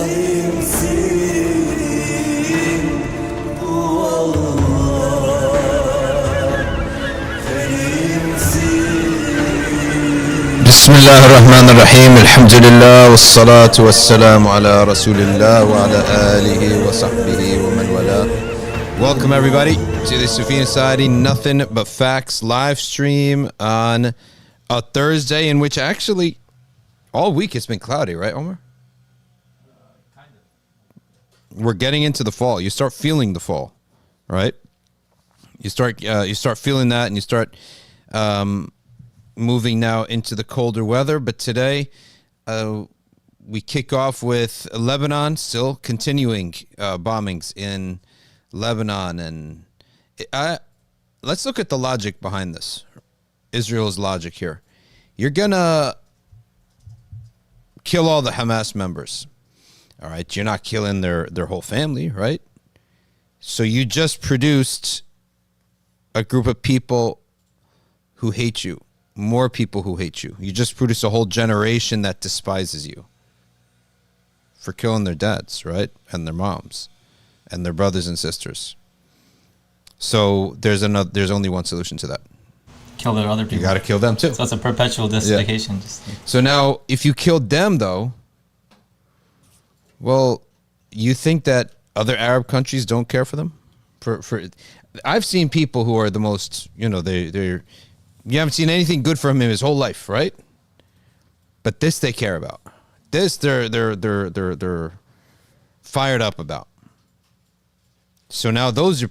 بسم الله الرحمن الرحيم الحمد لله والصلاة والسلام على رسول الله وعلى آله وصحبه ومن والاه. Welcome everybody to the Sufyan Society Nothing But Facts live stream on a Thursday in which actually all week it's been cloudy, right, Omar? Kind of. We're getting into the fall. You start feeling the fall, right? You start feeling that, and you start moving now into the colder weather. But today we kick off with Lebanon still continuing bombings in Lebanon, and let's look at the logic behind this. Israel's logic here. You're gonna kill all the Hamas members, all right? You're not killing their whole family, right? So you just produced a group of people who hate you, more people who hate you. You just produced a whole generation that despises you for killing their dads, right? And their moms and their brothers and sisters. So there's only one solution to that. Kill their other people. You got to kill them too. So it's a perpetual desiccation. Yeah. So now, if you killed them, though, well, you think that other Arab countries don't care for them? I've seen people who are the most, they're you haven't seen anything good from him his whole life, right? But this they care about. This they're fired up about. So now those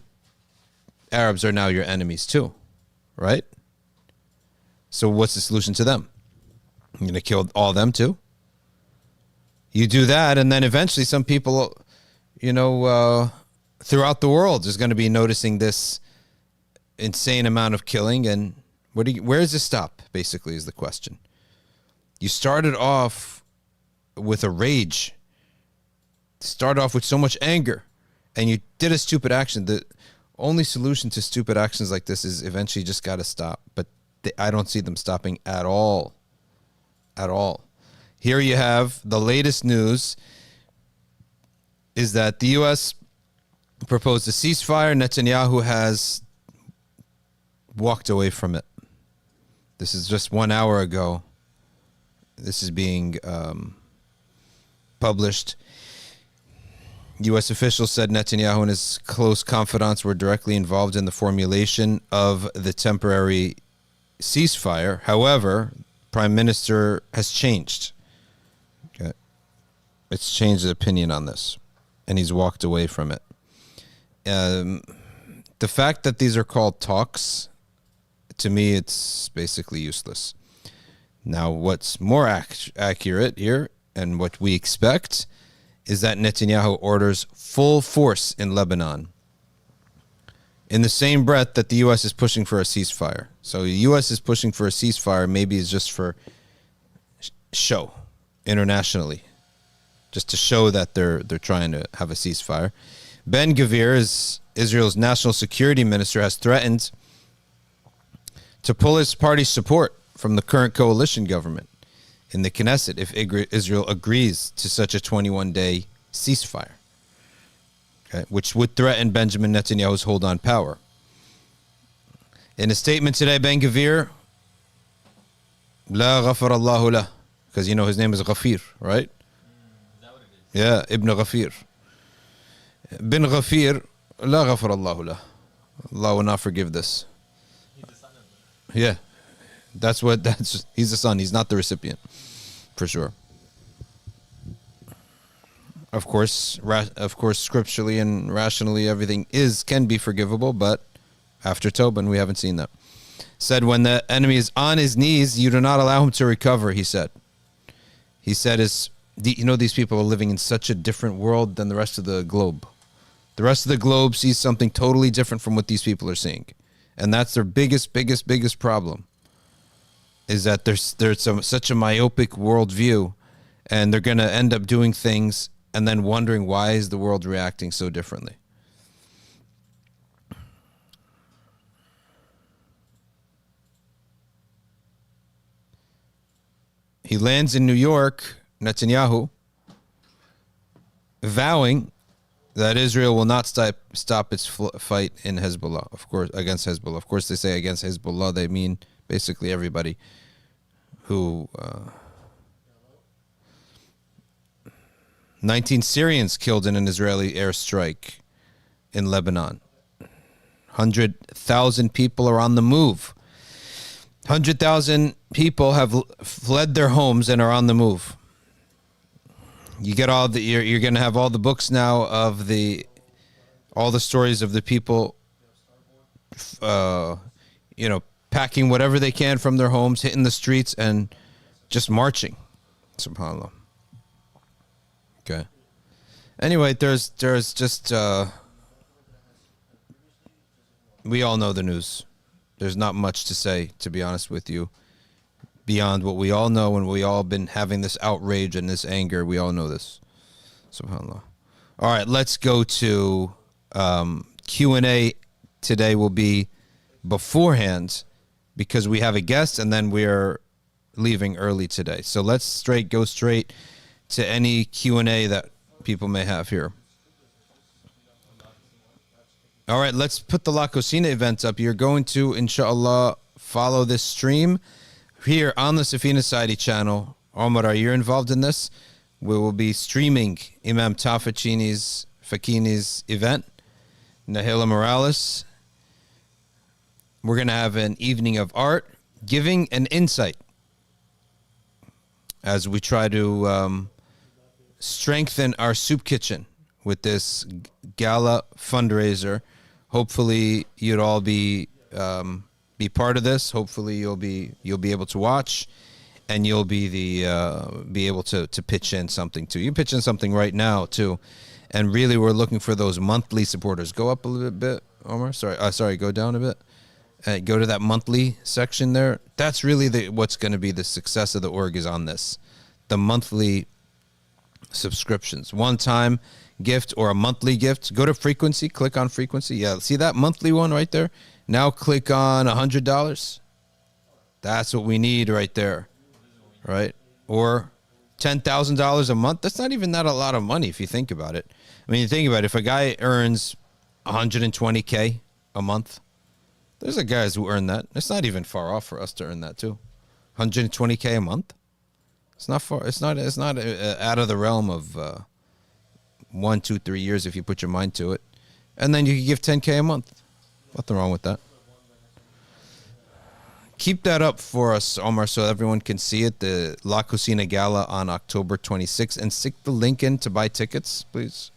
Arabs are now your enemies too, right? So what's the solution to them? You're going to kill all of them too? You do that, and then eventually some people, throughout the world is going to be noticing this insane amount of killing. And where does this stop, basically, is the question. You started off with a rage. Started off with so much anger, and you did a stupid action. The only solution to stupid actions like this is eventually just got to stop. But I don't see them stopping at all. At all. Here you have the latest news is that the U.S. proposed a ceasefire. Netanyahu has walked away from it. This is just 1 hour ago. This is being published. U.S. officials said Netanyahu and his close confidants were directly involved in the formulation of the temporary ceasefire. However, Prime Minister has changed. Okay. It's changed his opinion on this, and he's walked away from it. The fact that these are called talks, to me, it's basically useless. Now, what's more accurate here, and what we expect, is that Netanyahu orders full force in Lebanon in the same breath that the U.S. is pushing for a ceasefire. So the U.S. is pushing for a ceasefire, maybe it's just for show internationally, just to show that they're trying to have a ceasefire. Ben Gvir, Israel's national security minister, has threatened to pull his party's support from the current coalition government in the Knesset if Israel agrees to such a 21-day ceasefire, okay, which would threaten Benjamin Netanyahu's hold on power. In a statement today, Ben Gvir, La ghafar Allahu lah, because his name is Ghafir, right? Is that what it is? Yeah, Ibn Ghafir. Bin Ghafir, La ghafar Allahu lah. Allah will not forgive this. Yeah, he's the son. He's not the recipient, for sure. Of course, scripturally and rationally, everything can be forgivable, but after Tobin, we haven't seen that. Said, when the enemy is on his knees, you do not allow him to recover, he said. He said, these people are living in such a different world than the rest of the globe. The rest of the globe sees something totally different from what these people are seeing. And that's their biggest problem, is that there's such a myopic worldview, and they're going to end up doing things and then wondering, why is the world reacting so differently? He lands in New York, Netanyahu, vowing that Israel will not stop its fight in Hezbollah, of course, against Hezbollah. Of course, they say against Hezbollah, they mean basically everybody who 19 Syrians killed in an Israeli airstrike in Lebanon. 100,000 people are on the move. 100,000 people have fled their homes and are on the move. You get all the you're going to have all the books now of all the stories of the people packing whatever they can from their homes, hitting the streets and just marching. SubhanAllah. Okay. Anyway, there's just we all know the news. There's not much to say, to be honest with you, beyond what we all know, and we all been having this outrage and this anger. We all know this. SubhanAllah. All right, let's go to Q&A. Today will be beforehand because we have a guest, and then we are leaving early today. So let's go straight to any Q&A that people may have here. All right, let's put the La Cocina events up. You're going to, inshallah, follow this stream here on the Safina Society channel. Omar, are you involved in this? We will be streaming Imam Fakini's event, Nahila Morales. We're going to have an evening of art, giving an insight as we try to strengthen our soup kitchen with this gala fundraiser. Hopefully you'd all be part of this. Hopefully you'll be able to watch, and you'll be able to pitch in something too. You pitch in something right now too, and really we're looking for those monthly supporters. Go up a little bit, Omar. Sorry, go down a bit. Go to that monthly section there. That's really what's going to be the success of the org is on this, the monthly subscriptions, one-time gift or a monthly gift. Go to frequency, click on frequency. Yeah, see that monthly one right there? Now click on $100. That's what we need right there, right? Or $10,000 a month. That's not even that a lot of money if you think about it. I mean, you think about it. If a guy earns 120K a month, there's a guys who earn that. It's not even far off for us to earn that too. 120K a month. It's not far. It's not out of the realm of 1, 2, 3 years if you put your mind to it. And then you can give 10K a month. Nothing wrong with that. Keep that up for us, Omar, so everyone can see it. The La Cocina Gala on October 26th. And stick the link in to buy tickets, please.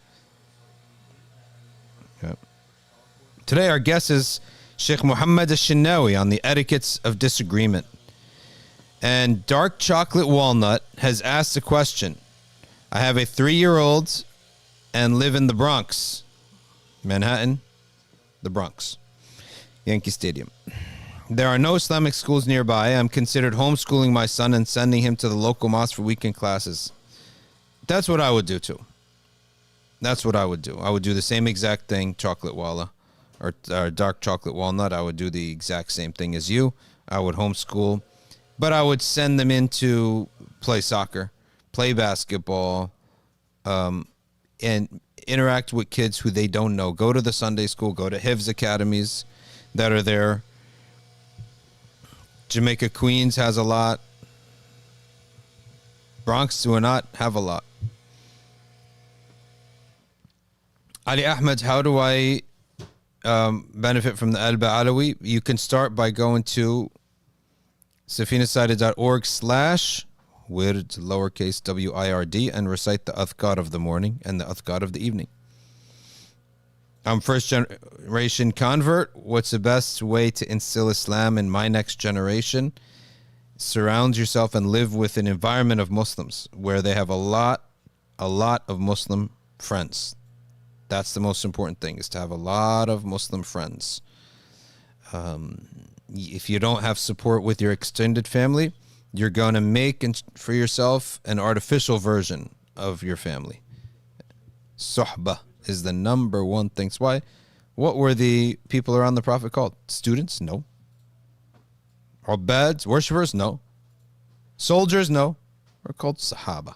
Okay. Today our guest is Shaykh Elshinawy on the etiquettes of disagreement. And Dark Chocolate Walnut has asked a question. I have a 3-year-old and live in the Bronx, Manhattan, the Bronx, Yankee Stadium. There are no Islamic schools nearby. I'm considered homeschooling my son and sending him to the local mosque for weekend classes. That's what I would do too. That's what I would do. I would do the same exact thing, Chocolate Walla, or Dark Chocolate Walnut. I would do the exact same thing as you. I would homeschool, but I would send them in to play soccer, play basketball, and interact with kids who they don't know. Go to the Sunday school, go to Hifz academies that are there. Jamaica Queens has a lot. Bronx do not have a lot. Ali Ahmed, how do I benefit from the Al-Alawi? You can start by going to safinasociety.org/wird, lowercase WIRD, and recite the Adhkar of the morning and the Adhkar of the evening. I'm first generation convert. What's the best way to instill Islam in my next generation? Surround yourself and live with an environment of Muslims where they have a lot of Muslim friends. That's the most important thing, is to have a lot of Muslim friends. If you don't have support with your extended family, you're going to make for yourself an artificial version of your family. Suhbah is the number one thing. So why? What were the people around the Prophet called? Students? No. Ubads? Worshippers? No. Soldiers? No. We're called Sahaba.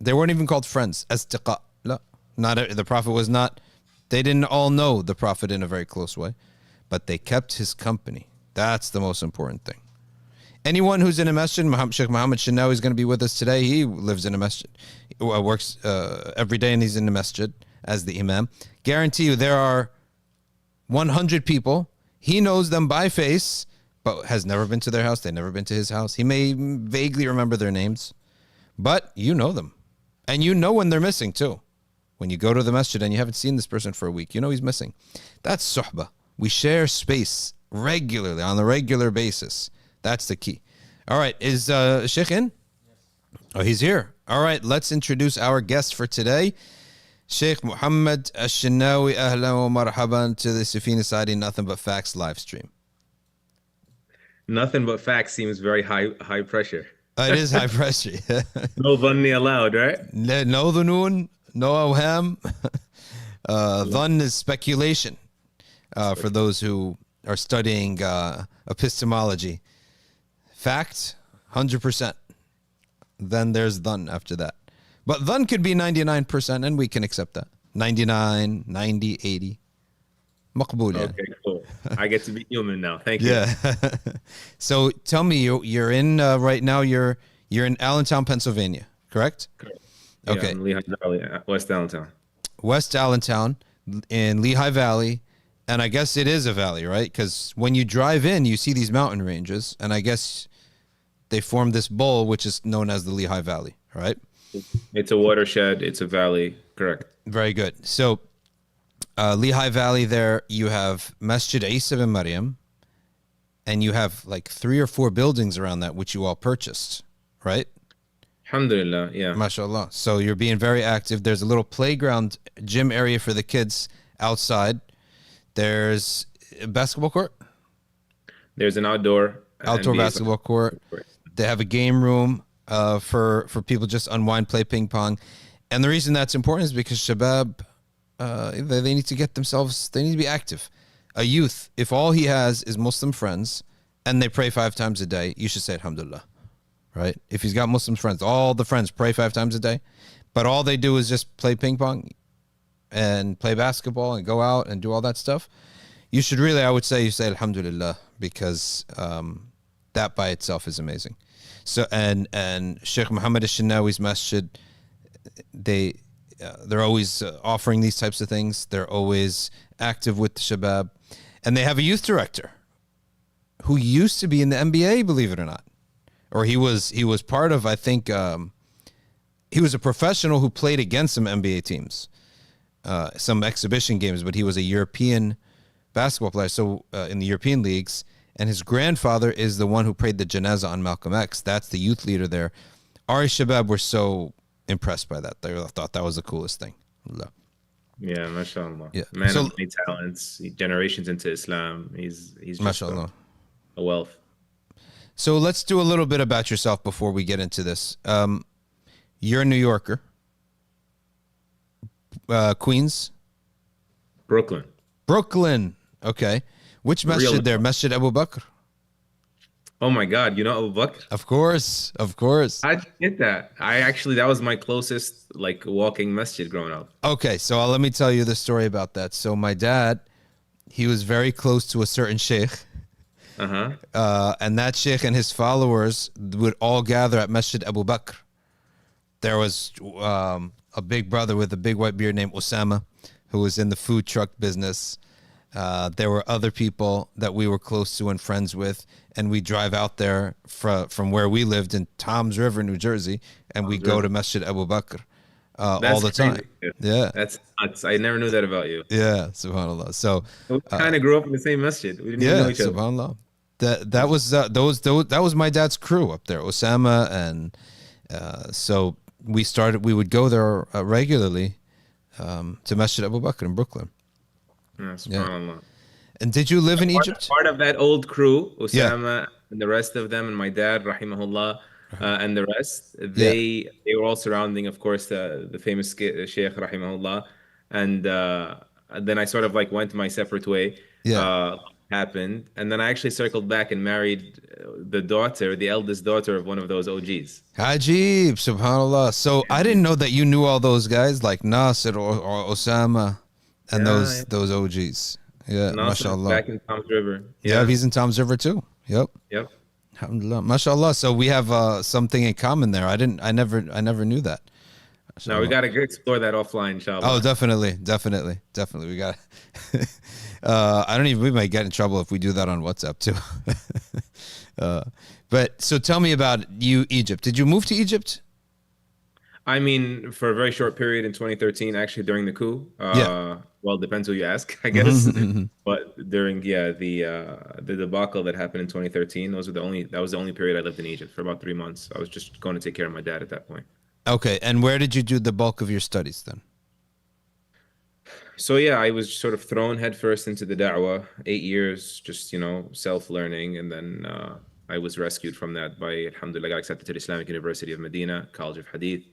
They weren't even called friends. Asdiqa. La. The Prophet was not. They didn't all know the Prophet in a very close way, but they kept his company. That's the most important thing. Anyone who's in a masjid, Sheikh Muhammad Shinawi is going to be with us today. He lives in a masjid, works every day, and he's in the masjid as the imam. Guarantee you there are 100 people. He knows them by face, but has never been to their house. They've never been to his house. He may vaguely remember their names, but you know them. And you know when they're missing too. When you go to the masjid and you haven't seen this person for a week, you know he's missing. That's suhbah. We share space regularly, on a regular basis. That's the key. All right, is Sheikh in? Yes. Oh, he's here. All right, let's introduce our guest for today. Shaykh Muhammad Elshinawy, ahlan wa marhaban to the Safina Saadi Nothing But Facts live stream. Nothing but facts seems very high pressure. It is high pressure. No dhanni allowed, right? No dhunoon, no awham. Dhann is speculation for those who are studying epistemology. Fact, 100%. Then there's dhann after that. But dhann could be 99%, and we can accept that. 99, 90, 80. Maqbool. Okay, cool. I get to be human now. Thank you. Yeah. So tell me, you're in right now. You're in Allentown, Pennsylvania, correct? Correct. Okay. Yeah, Lehigh Valley, West Allentown. West Allentown, in Lehigh Valley, and I guess it is a valley, right? Because when you drive in, you see these mountain ranges, and I guess they form this bowl, which is known as the Lehigh Valley, right? It's a watershed. It's a valley. Correct. Very good. So Lehigh Valley, there you have Masjid Isa bin Maryam, and you have like 3 or 4 buildings around that, which you all purchased, right? Alhamdulillah, yeah. MashaAllah. So you're being very active. There's a little playground gym area for the kids outside. There's a basketball court. There's an outdoor NBF basketball court. They have a game room for people just unwind, play ping pong. And the reason that's important is because shabab, they need to get themselves, they need to be active. A youth, if all he has is Muslim friends and they pray 5 times a day, you should say alhamdulillah, right? If he's got Muslim friends, all the friends pray 5 times a day, but all they do is just play ping pong and play basketball and go out and do all that stuff, you should really, I would say, you say alhamdulillah, because that by itself is amazing. So and Shaykh Muhammad Elshinawy's masjid, they're always offering these types of things. They're always active with the shabab, and they have a youth director who used to be in the NBA, believe it or not, or he was part of, I think, he was a professional who played against some NBA teams, some exhibition games, but he was a European basketball player, so in the European leagues. And his grandfather is the one who prayed the janazah on Malcolm X. That's the youth leader there. Our shabab were so impressed by that. They thought that was the coolest thing. Yeah, mashallah. Yeah. Man of many talents, generations into Islam. He's just mashallah, a wealth. So let's do a little bit about yourself before we get into this. You're a New Yorker. Queens? Brooklyn. Okay. Which masjid there? Masjid Abu Bakr? Oh my God, you know Abu Bakr? Of course. How'd you get that? That was my closest like walking masjid growing up. Okay, so let me tell you the story about that. So my dad, he was very close to a certain sheikh. And that sheikh and his followers would all gather at Masjid Abu Bakr. There was a big brother with a big white beard named Osama, who was in the food truck business. There were other people that we were close to and friends with, and we drive out there from where we lived in Toms River, New Jersey, and we go to Masjid Abu Bakr all the time. Yeah, that's nuts. I never knew that about you. Yeah, subhanallah. So we kind of grew up in the same masjid. We didn't even know each other. Subhanallah. That was my dad's crew up there, Osama, and so we would go there regularly to Masjid Abu Bakr in Brooklyn. Yeah. And did you live in Egypt? Part of that old crew, Osama and the rest of them, and my dad, rahimahullah, and the rest, they were all surrounding, of course, the famous Shaykh, rahimahullah, and then I sort of like went my separate way. happened, and then I actually circled back and married the eldest daughter of one of those OGs. Ajib, subhanallah. So I didn't know that you knew all those guys like Nasir or Osama and Yeah, yeah. those OGs. Yeah, Nasser is mashallah. back in Tom's River. Yeah, Yeah, he's in Tom's River too. Yep. yep. Alhamdulillah. Mashallah. So we have something in common there. I never knew that. Now we Mashallah. got to explore that offline, Oh, inshallah. definitely. We got. I don't even. We might get in trouble if we do that on WhatsApp too. uh, but so tell me about you, Egypt. Did you move to Egypt? I mean, for a very short period in 2013, actually during the coup. Yeah. Well, depends who you ask, I guess. Mhm. But during the debacle that happened in 2013, that was the only period I lived in Egypt for about 3 months. I was just going to take care of my dad at that point. Okay. And where did you do the bulk of your studies then? So yeah, I was sort of thrown headfirst into the da'wah, 8 years, just self-learning, and then I was rescued from that by, alhamdulillah, I got accepted to the Islamic University of Medina, College of Hadith.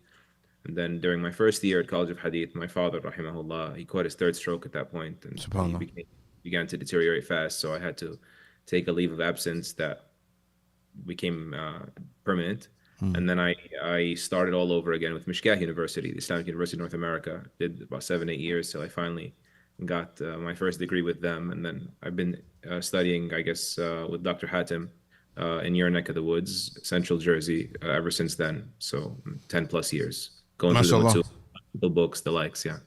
And then during my first year at College of Hadith, my father, rahimahullah, he caught his third stroke at that point, and Subhanallah. began to deteriorate fast. So I had to take a leave of absence that became permanent. And then I started all over again with Mishkah University, the Islamic University of North America. Did about 7, 8 years till I finally got my first degree with them. And then I've been studying, I guess, with Dr. Hatem in your neck of the woods, Central Jersey, ever since then. So 10 plus years, going through Mashallah. the books, the likes, yeah.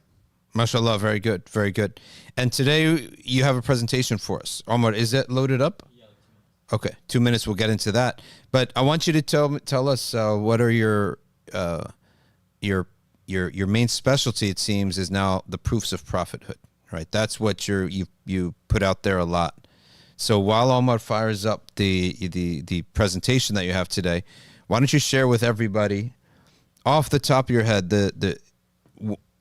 Mashallah. Very good. Very good. And today you have a presentation for us. Omar, is it loaded up? Okay, 2 minutes. We'll get into that, but I want you to tell us what are your main specialty. It seems is now the proofs of prophethood, right? That's what you put out there a lot. So while Omar fires up the presentation that you have today, why don't you share with everybody off the top of your head the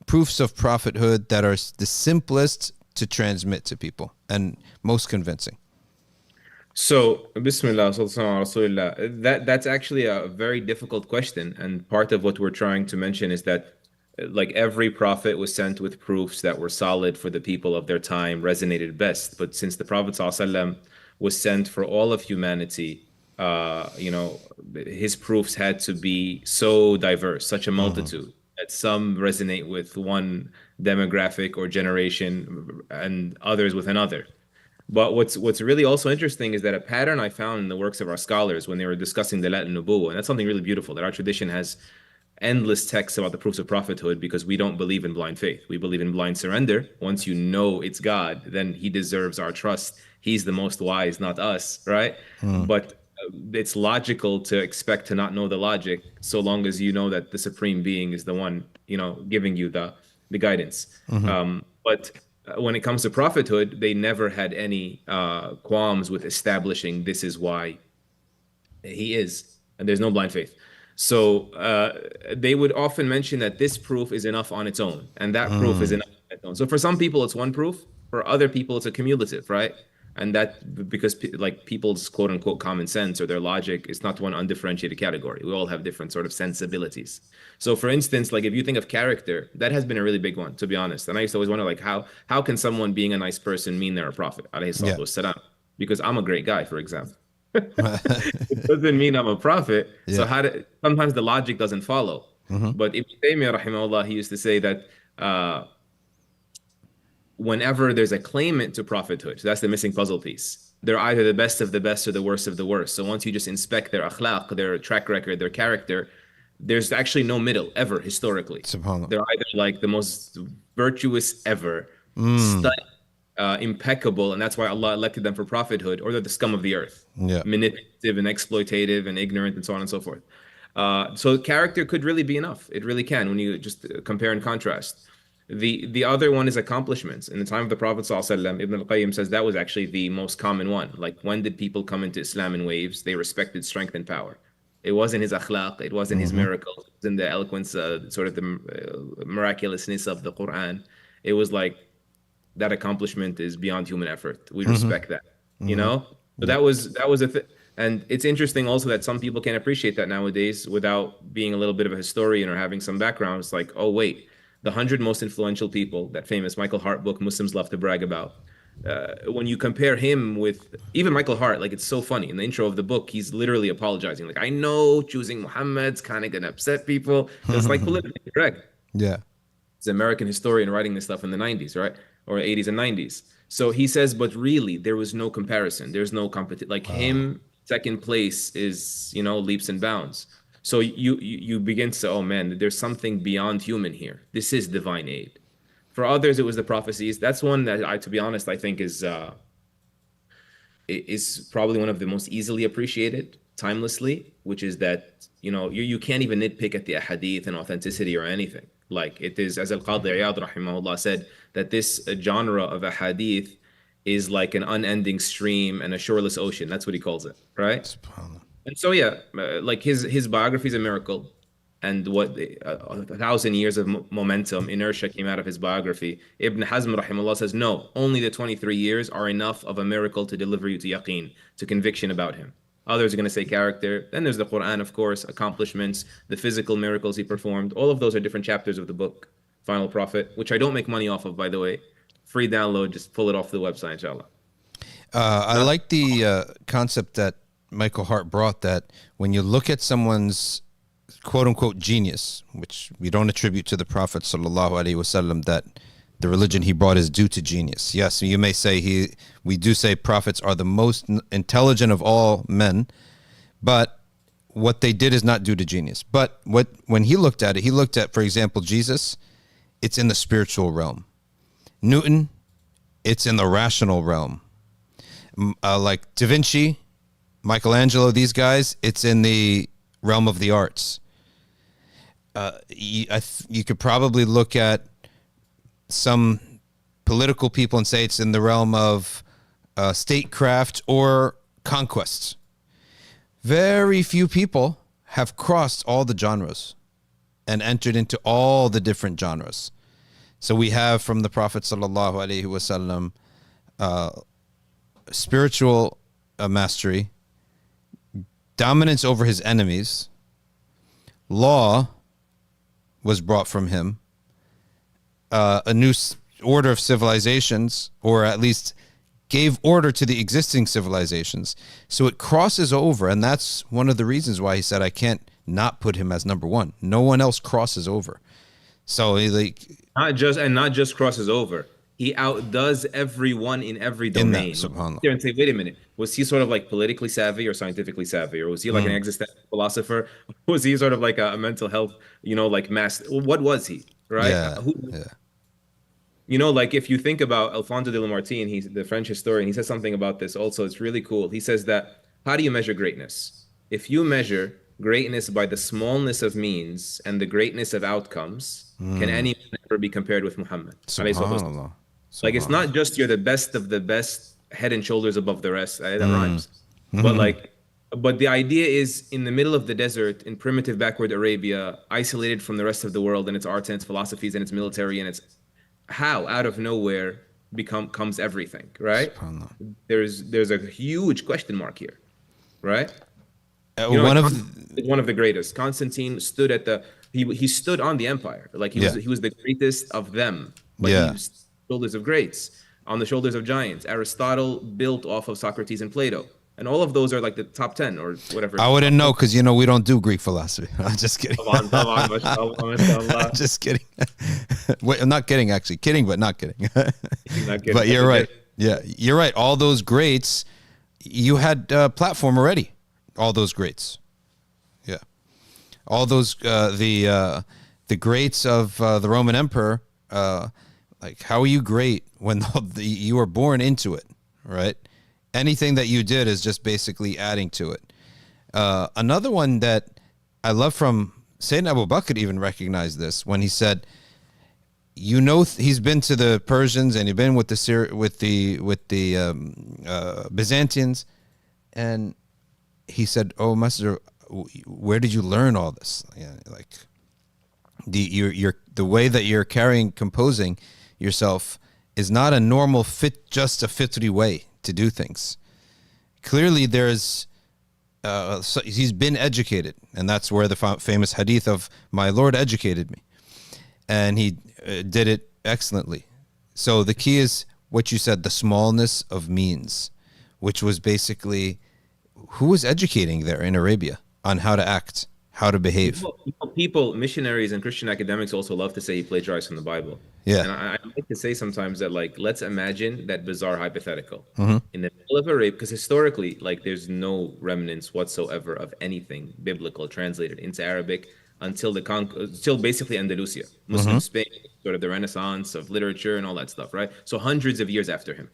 proofs of prophethood that are the simplest to transmit to people and most convincing. So, Bismillah, sallallahu alaihi wasallam. That's actually a very difficult question, and part of what we're trying to mention is that, like every prophet was sent with proofs that were solid for the people of their time, resonated best. But since the Prophet sallallahu alaihi wasallam was sent for all of humanity, his proofs had to be so diverse, such a multitude that some resonate with one demographic or generation, and others with another. But what's really also interesting is that a pattern I found in the works of our scholars when they were discussing the al-Nubuwwah, and that's something really beautiful, that our tradition has endless texts about the proofs of prophethood because we don't believe in blind faith. We believe in blind surrender. Once you know it's God, then he deserves our trust. He's the most wise, not us, right? But it's logical to expect to not know the logic so long as you know that the supreme being is the one, giving you the guidance. But when it comes to prophethood, they never had any qualms with establishing this is why he is, and there's no blind faith. So they would often mention that this proof is enough on its own, and that proof is enough on its own. So for some people, it's one proof. For other people, it's a cumulative, right? And that because like people's quote unquote common sense or their logic is not one undifferentiated category. We all have different sort of sensibilities. So for instance, like if you think of character, that has been a really big one, to be honest. And I used to always wonder, like, how can someone being a nice person mean they're a prophet? Alayhi salatu wassalam. Because I'm a great guy, for example. It doesn't mean I'm a prophet. So sometimes the logic doesn't follow. But Ibn Taymiyyah, rahimahullah, he used to say that whenever there's a claimant to prophethood, so that's the missing puzzle piece. They're either the best of the best or the worst of the worst. So once you just inspect their akhlaq, their track record, their character, there's actually no middle ever historically. They're either like the most virtuous ever, studied, impeccable, and that's why Allah elected them for prophethood, or they're the scum of the earth, manipulative and exploitative and ignorant and so on and so forth. So character could really be enough. It really can when you just compare and contrast. The other one is accomplishments. In the time of the Prophet ﷺ, Ibn al-Qayyim says that was actually the most common one. Like, when did people come into Islam in waves? They respected strength and power. It wasn't his akhlaq, it wasn't his miracles, it wasn't the eloquence, sort of the miraculousness of the Quran. It was like, that accomplishment is beyond human effort. We respect that, So that was a thing. And it's interesting also that some people can't appreciate that nowadays without being a little bit of a historian or having some background. It's like, oh wait, the 100 most influential people, that famous Michael Hart book Muslims love to brag about, when you compare him with even Michael Hart, like it's so funny in the intro of the book, he's literally apologizing. Like, I know choosing Muhammad's kind of gonna upset people. It's like politically correct. Yeah. He's an American historian writing this stuff in the 90s, right? Or 80s and 90s. So he says, but really, there was no comparison. There's no competition. Like him, second place is, leaps and bounds. So you begin to say, oh man, there's something beyond human here. This is divine aid. For others, it was the prophecies. That's one that to be honest, I think is probably one of the most easily appreciated timelessly, which is that, you can't even nitpick at the ahadith and authenticity or anything. Like it is, as Al-Qadi Iyad rahimahullah said, that this genre of ahadith is like an unending stream and a shoreless ocean. That's what he calls it, right? And so, yeah, like his biography is a miracle. And what 1,000 years of momentum, inertia came out of his biography. Ibn Hazm rahimahullah says, no, only the 23 years are enough of a miracle to deliver you to yaqeen, to conviction about him. Others are going to say character. Then there's the Quran, of course, accomplishments, the physical miracles he performed. All of those are different chapters of the book, Final Prophet, which I don't make money off of, by the way. Free download, just pull it off the website, inshallah. I like the concept that Michael Hart brought, that when you look at someone's quote-unquote genius, which we don't attribute to the Prophet sallallahu alaihi wasallam, that the religion he brought is due to genius. Yes, you may say we do say prophets are the most intelligent of all men, but what they did is not due to genius. But when he looked at it, for example, Jesus, it's in the spiritual realm. Newton, it's in the rational realm. Like Da Vinci, Michelangelo, these guys, it's in the realm of the arts. You could probably look at some political people and say it's in the realm of statecraft or conquest. Very few people have crossed all the genres and entered into all the different genres. So we have from the Prophet sallallahu alaihi wasallam spiritual mastery, dominance over his enemies, law was brought from him, a new order of civilizations, or at least gave order to the existing civilizations. So it crosses over, and that's one of the reasons why he said, I can't not put him as number one. No one else crosses over. So he not just crosses over. He outdoes everyone in every domain. There and say, wait a minute, was he sort of like politically savvy or scientifically savvy, or was he like an existential philosopher? Was he sort of like a mental health, like master? What was he, right? Yeah. Like if you think about Alfonso de Lamartine, he's the French historian. He says something about this also. It's really cool. He says that how do you measure greatness? If you measure greatness by the smallness of means and the greatness of outcomes, can anyone ever be compared with Muhammad? Subhanallah. Like it's not just you're the best of the best, head and shoulders above the rest. That rhymes. But the idea is in the middle of the desert in primitive backward Arabia, isolated from the rest of the world and its arts and its philosophies and its military and its how out of nowhere comes everything, right? There's a huge question mark here, right? One of the greatest. Constantine stood at he stood on the empire, like he was the greatest of them. But he was shoulders of greats, on the shoulders of giants. Aristotle built off of Socrates and Plato. And all of those are like the top 10 or whatever. I wouldn't know because, we don't do Greek philosophy. I'm just kidding. I'm just kidding. Wait, I'm not kidding, actually. Kidding, but not kidding. But you're right. Yeah, you're right. All those greats, you had platform already. All those greats. Yeah. All those, the greats of the Roman Emperor, like, how are you great when you were born into it, right? Anything that you did is just basically adding to it. Another one that I love from Sayyidina Abu Bakr even recognized this when he said, he's been to the Persians and he's been with the Byzantines, and he said, "Oh, Master, where did you learn all this? Yeah, like the way that you're composing yourself is not a normal just a fitri way to do things. Clearly there's he's been educated, and that's where the famous hadith of my Lord educated me, and he did it excellently. So the key is what you said, the smallness of means, which was basically who was educating there in Arabia on how to act, how to behave. People, missionaries and Christian academics also love to say he plagiarized from the Bible. Yeah. And I like to say sometimes that, like, let's imagine that bizarre hypothetical. Mm-hmm. In the middle of Arabia, because historically, like, there's no remnants whatsoever of anything biblical translated into Arabic until until basically Andalusia, Muslim Mm-hmm. Spain, sort of the Renaissance of literature and all that stuff, right? So hundreds of years after him.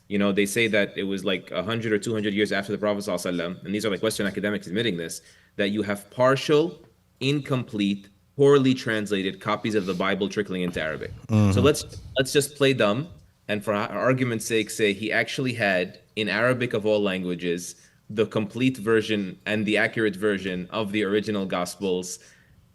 You know, they say that it was like 100 or 200 years after the Prophet ﷺ, and these are like Western academics admitting this, that you have partial, incomplete, poorly translated copies of the Bible trickling into Arabic. So let's just play dumb, and for argument's sake, say he actually had, in Arabic of all languages, the complete version and the accurate version of the original Gospels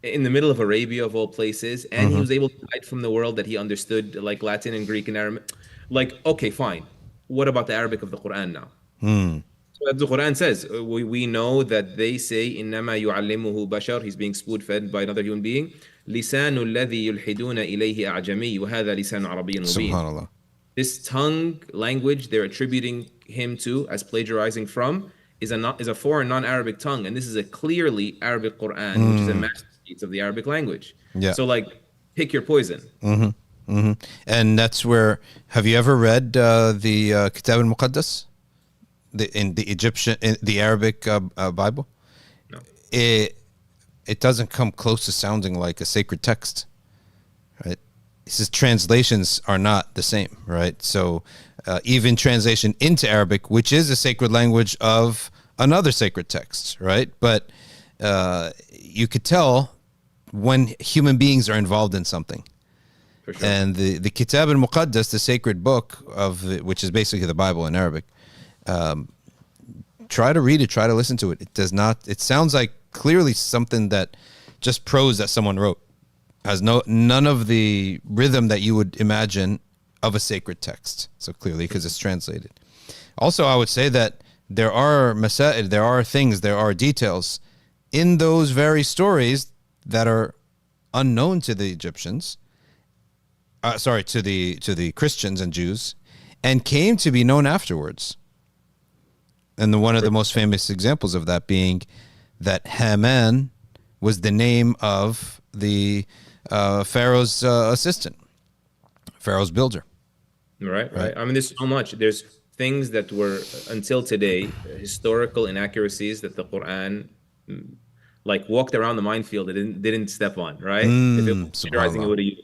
in the middle of Arabia of all places, and he was able to hide from the world that he understood like Latin and Greek and Aramaic. Like, okay, fine. What about the Arabic of the Quran now? So the Quran says, we know that they say, إِنَّمَا يُعَلِّمُهُ بَشَرٌ, he's being spoon-fed by another human being. لِسَانُ الَّذِي يُلْحِدُونَ إِلَيْهِ أَعْجَمِيٌّ وَهَذَا لِسَانُ عَرَبِيٌّ مُبِينٌ. Subhanallah. This tongue language they're attributing him to as plagiarizing from is a foreign non-Arabic tongue, and this is a clearly Arabic Quran, which is a masterpiece of the Arabic language. Yeah. So, like, pick your poison. And that's where, have you ever read the Kitab al-Muqaddas? In the Egyptian, in the Arabic Bible? No. It doesn't come close to sounding like a sacred text, right? It says translations are not the same, right? So even translation into Arabic, which is a sacred language of another sacred text, right? But you could tell when human beings are involved in something. For sure. And the Kitab al-Muqaddas, the sacred book which is basically the Bible in Arabic, try to read it, try to listen to it. It sounds like clearly something that just prose that someone wrote. Has none of the rhythm that you would imagine of a sacred text. So clearly, because it's translated. Also, I would say that there are masa'id, there are things, there are details in those very stories that are unknown to the Egyptians. To the Christians and Jews, and came to be known afterwards. And one of the most famous examples of that being that Haman was the name of the Pharaoh's assistant, Pharaoh's builder. Right. I mean, there's so much. There's things that were, until today, historical inaccuracies that the Quran like walked around the minefield it didn't step on, right? If it was plagiarizing, it would have used.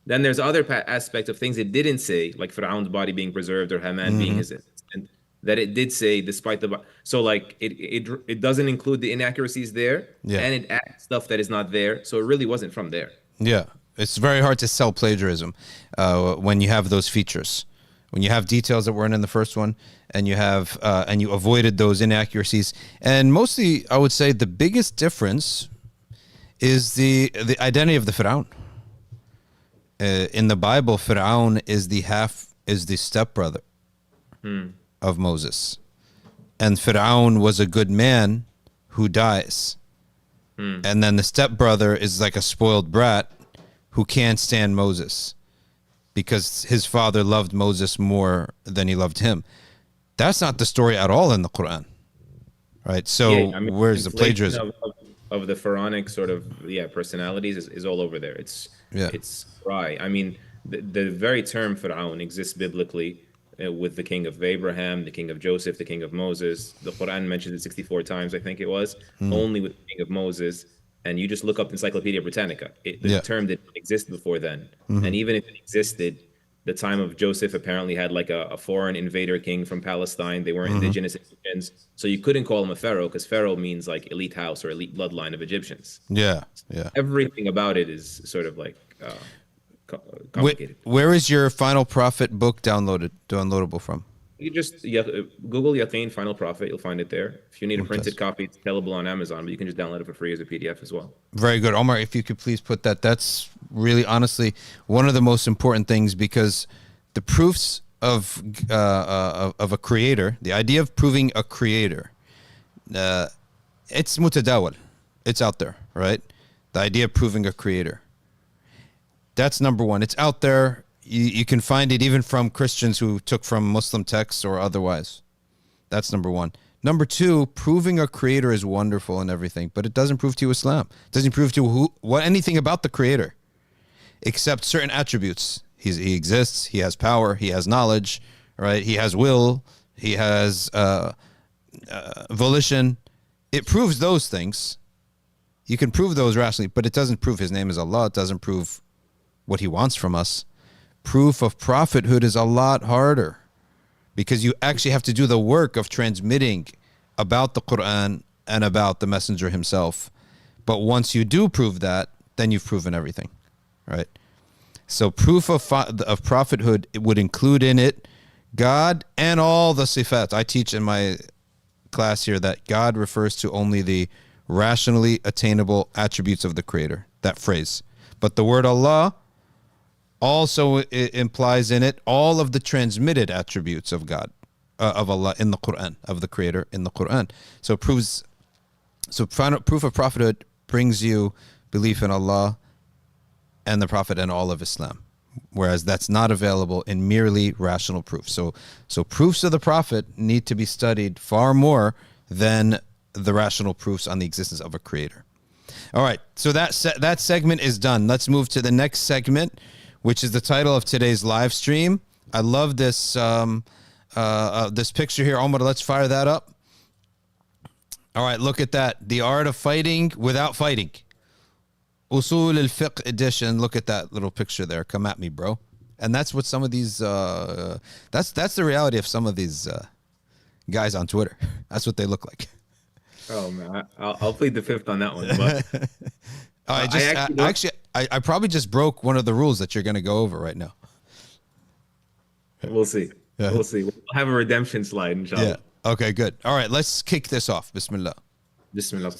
Then there's other aspects of things it didn't say, like Fir'aun's body being preserved or Haman being his assistant, that it did say despite the. So like it doesn't include the inaccuracies there, and it adds stuff that is not there. So it really wasn't from there. Yeah, it's very hard to sell plagiarism when you have those features. When you have details that weren't in the first one, and you have and you avoided those inaccuracies, and mostly I would say the biggest difference is the identity of the Fir'aun. In the Bible, Fir'aun is the stepbrother of Moses, and Fir'aun was a good man who dies, and then the stepbrother is like a spoiled brat who can't stand Moses because his father loved Moses more than he loved him. That's not the story at all in the Quran, right? So where's the plagiarism of the pharaonic sort of personalities is all over there. It's right. I mean, the very term Fir'aun exists biblically with the king of Abraham, the king of Joseph, the king of Moses. The Quran mentions it 64 times, I think it was, only with the king of Moses. And you just look up Encyclopedia Britannica. The term didn't exist before then. And even if it existed, the time of Joseph apparently had like a foreign invader king from Palestine. They weren't indigenous Egyptians. So you couldn't call him a pharaoh because pharaoh means like elite house or elite bloodline of Egyptians. Yeah. Everything about it is sort of like complicated. Where is your Final Prophet book downloadable from? You just Google Yaqeen Final Prophet. You'll find it there. If you need a printed copy, it's available on Amazon, but you can just download it for free as a PDF as well. Very good. Omar, if you could please put that. That's really, honestly, one of the most important things, because the proofs of a creator, the idea of proving a creator, it's mutadawal. It's out there, right? The idea of proving a creator. That's number one. It's out there. You can find it even from Christians who took from Muslim texts or otherwise. That's number one. Number two, proving a creator is wonderful and everything, but it doesn't prove to you Islam. It doesn't prove to you anything about the creator, except certain attributes. He exists. He has power. He has knowledge. Right? He has will. He has volition. It proves those things. You can prove those rationally, but it doesn't prove his name is Allah. It doesn't prove what he wants from us. Proof of prophethood is a lot harder because you actually have to do the work of transmitting about the Quran and about the messenger himself. But once you do prove that, then you've proven everything, right? So proof of prophethood, it would include in it God and all the sifat. I teach in my class here that God refers to only the rationally attainable attributes of the creator, that phrase. But the word Allah also implies in it all of the transmitted attributes of God, of Allah in the Quran, of the creator in the Quran. So proof of prophethood brings you belief in Allah and the Prophet and all of Islam, whereas that's not available in merely rational proof. So proofs of the Prophet need to be studied far more than the rational proofs on the existence of a creator. All right, so that segment is done. Let's move to the next segment, which is the title of today's live stream. I love this this picture here. Omar, let's fire that up. All right, look at that. The art of fighting without fighting. Usul al-Fiqh edition. Look at that little picture there. Come at me, bro. And that's what some of these that's the reality of some of these guys on Twitter. That's what they look like. Oh man, I'll plead the fifth on that one. But I probably just broke one of the rules that you're going to go over right now. We'll see. Yeah. We'll see. We'll have a redemption slide, inshallah. Yeah. Okay, good. All right, let's kick this off. Bismillah. Bismillah.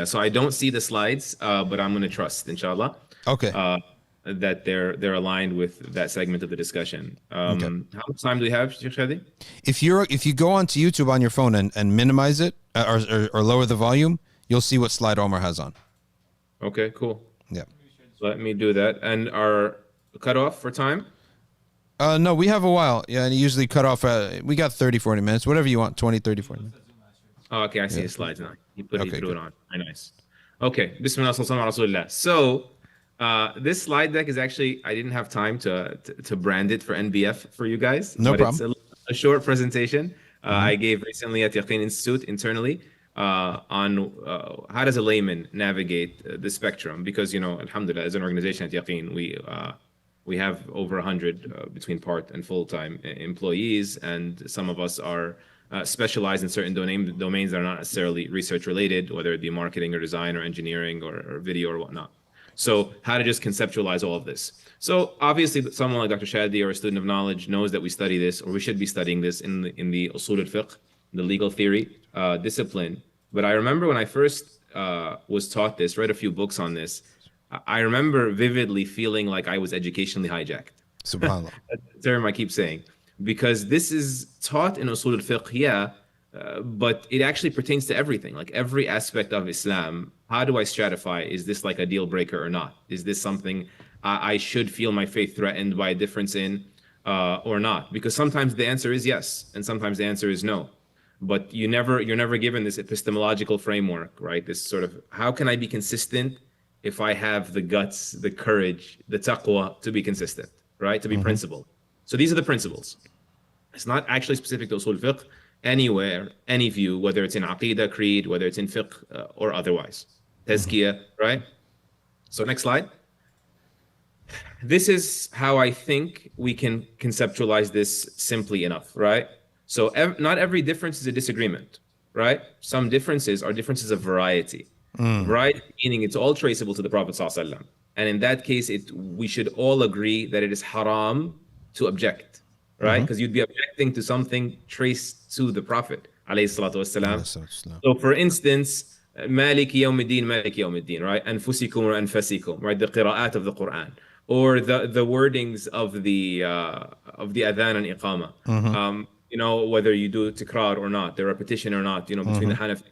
So I don't see the slides, but I'm going to trust, inshallah. Okay. That they're aligned with that segment of the discussion. Okay. How much time do we have, Shaykh Shadee? If you go onto YouTube on your phone and minimize it or lower the volume, you'll see what slide Omar has on. Okay, cool. Yeah. Let me do that. And our cutoff for time? No, we have a while. Yeah, and usually cut off. We got 30, 40 minutes, whatever you want, 20, 30, 40 minutes. Oh, okay, I see the slides now. He threw good. it on. Very nice. Okay, Bismillah, sallallahu alaihi wasallam. So, this slide deck is actually, I didn't have time to brand it for NBF for you guys. No but problem. It's a short presentation I gave recently at Yaqeen Institute internally on how does a layman navigate the spectrum? Because, alhamdulillah, as an organization at Yaqeen, we have over 100 between part and full-time employees, and some of us are specialized in certain domains that are not necessarily research related, whether it be marketing or design or engineering or video or whatnot. So how to just conceptualize all of this. So obviously someone like Dr. Shadee or a student of knowledge knows that we study this, or we should be studying this in the usul al-fiqh, the legal theory discipline. But I remember when I first was taught this, read a few books on this, I remember vividly feeling like I was educationally hijacked. SubhanAllah. That's the term I keep saying. Because this is taught in usul al-fiqh, but it actually pertains to everything, like every aspect of Islam. How do I stratify? Is this like a deal breaker or not? Is this something I should feel my faith threatened by a difference in or not? Because sometimes the answer is yes, and sometimes the answer is no. But you're never given this epistemological framework, right? This sort of, how can I be consistent if I have the guts, the courage, the taqwa to be consistent, right? To be principled. So these are the principles. It's not actually specific to usul fiqh. Anywhere, any view, whether it's in aqidah, creed, whether it's in fiqh or otherwise. Tazkiyah, right? So next slide. This is how I think we can conceptualize this simply enough, right? So not every difference is a disagreement, right? Some differences are differences of variety. Variety meaning it's all traceable to the Prophet ﷺ. And in that case, we should all agree that it is haram to object, right? Because you'd be objecting to something traced to the Prophet ﷺ. So for instance, Maliki yawmiddin, Maliki yawmiddin, right? Anfusikum or anfasikum, right? The qira'at of the Quran, or the wordings of the adhan and iqama. Whether you do tikrar or not, the repetition or not, between the Hanafi.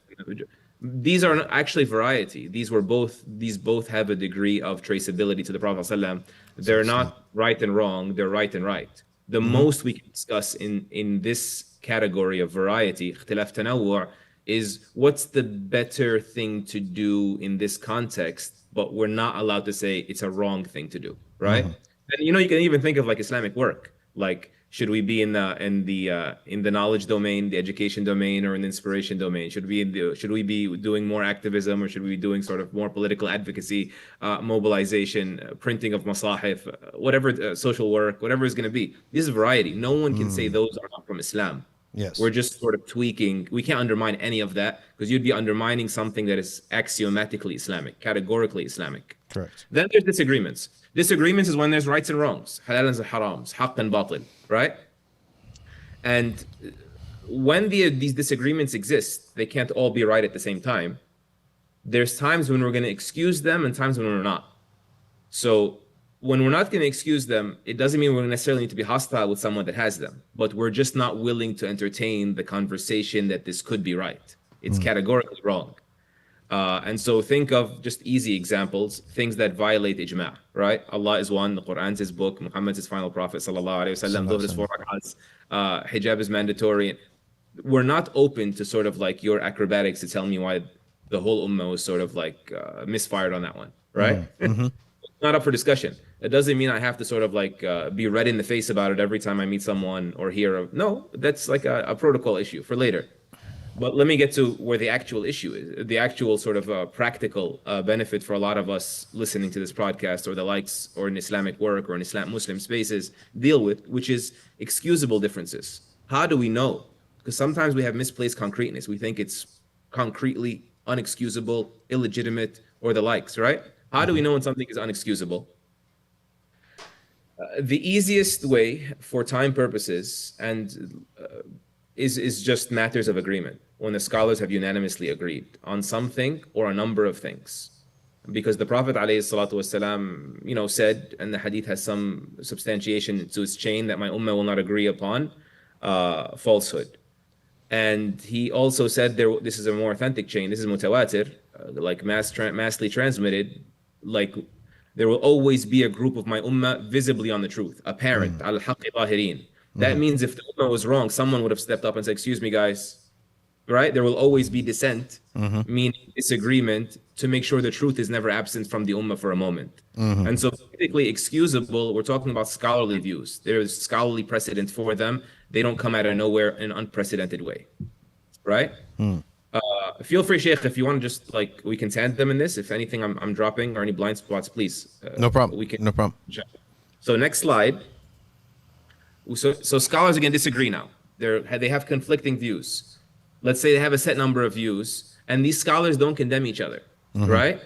These are actually variety. These both have a degree of traceability to the Prophet ﷺ. They're not right and wrong, they're right and right. The most we can discuss in this category of variety, اختلاف تنوع, is what's the better thing to do in this context, but we're not allowed to say it's a wrong thing to do, right? And you can even think of like Islamic work, like should we be in the knowledge domain, the education domain, or in the inspiration domain? Should we be doing more activism, or should we be doing sort of more political advocacy, mobilization, printing of masahif, whatever, social work, whatever is going to be? This is variety. No one can say those are not from Islam. Yes. We're just sort of tweaking. We can't undermine any of that because you'd be undermining something that is axiomatically Islamic, categorically Islamic. Correct. Then there's disagreements. Disagreements is when there's rights and wrongs, halal and harams, haqq and batil, right? And when these disagreements exist, they can't all be right at the same time. There's times when we're going to excuse them and times when we're not. So when we're not going to excuse them, it doesn't mean we're necessarily need to be hostile with someone that has them, but we're just not willing to entertain the conversation that this could be right. It's categorically wrong. And so think of just easy examples, things that violate ijma', right? Allah is one, the Quran's his book, Muhammad's his final prophet, sallallahu alayhi wa sallam, Dhuhr is 4 rak'ahs, hijab is mandatory. We're not open to sort of like your acrobatics to tell me why the whole ummah was sort of like misfired on that one, right? Not up for discussion. It doesn't mean I have to sort of like be red in the face about it every time I meet someone or hear of. No, that's like a protocol issue for later. But let me get to where the actual issue is, the actual sort of practical benefit for a lot of us listening to this podcast or the likes, or in Islamic work or in Muslim spaces deal with, which is excusable differences. How do we know? Because sometimes we have misplaced concreteness. We think it's concretely unexcusable, illegitimate, or the likes, right? How do we know when something is unexcusable? The easiest way for time purposes and is just matters of agreement, when the scholars have unanimously agreed on something or a number of things. Because the Prophet ﷺ, said, and the hadith has some substantiation to its chain, that my ummah will not agree upon falsehood. And he also said, this is a more authentic chain, this is mutawatir, like massively transmitted, like there will always be a group of my ummah visibly on the truth, apparent, al-haqqi zahirin. That means if the ummah was wrong, someone would have stepped up and said, excuse me, guys, right? There will always be dissent, meaning disagreement, to make sure the truth is never absent from the ummah for a moment. And so politically excusable, we're talking about scholarly views. There's scholarly precedent for them. They don't come out of nowhere in an unprecedented way, right? Feel free, Shaykh, if you want to just we can tandem in this. If anything I'm dropping or any blind spots, please. No problem. No problem. So next slide. So scholars again disagree now. They have conflicting views. Let's say they have a set number of views, and these scholars don't condemn each other, right?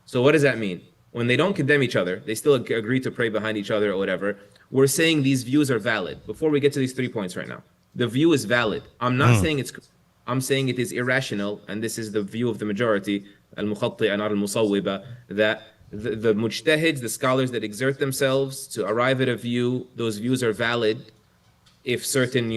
So what does that mean? When they don't condemn each other, they still agree to pray behind each other or whatever. We're saying these views are valid. Before we get to these 3 points right now, the view is valid. I'm not saying I'm saying it is irrational, and this is the view of the majority, al-mukhatti not al-musawwiba, that the mujtahids, the scholars that exert themselves to arrive at a view, those views are valid if certain,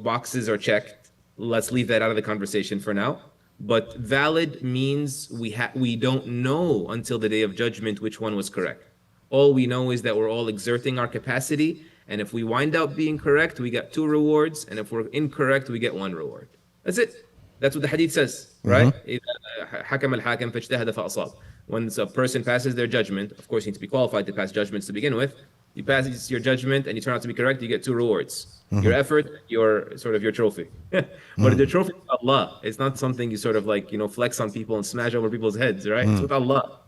boxes are checked. Let's leave that out of the conversation for now. But valid means we don't know until the day of judgment which one was correct. All we know is that we're all exerting our capacity, and if we wind up being correct, we get 2 rewards, and if we're incorrect, we get 1 reward. That's it. That's what the hadith says, right? When a person passes their judgment, of course, you need to be qualified to pass judgments to begin with. You pass your judgment and you turn out to be correct, you get 2 rewards. Your effort, your trophy. But the trophy is Allah. It's not something you sort of flex on people and smash over people's heads, right? It's with Allah.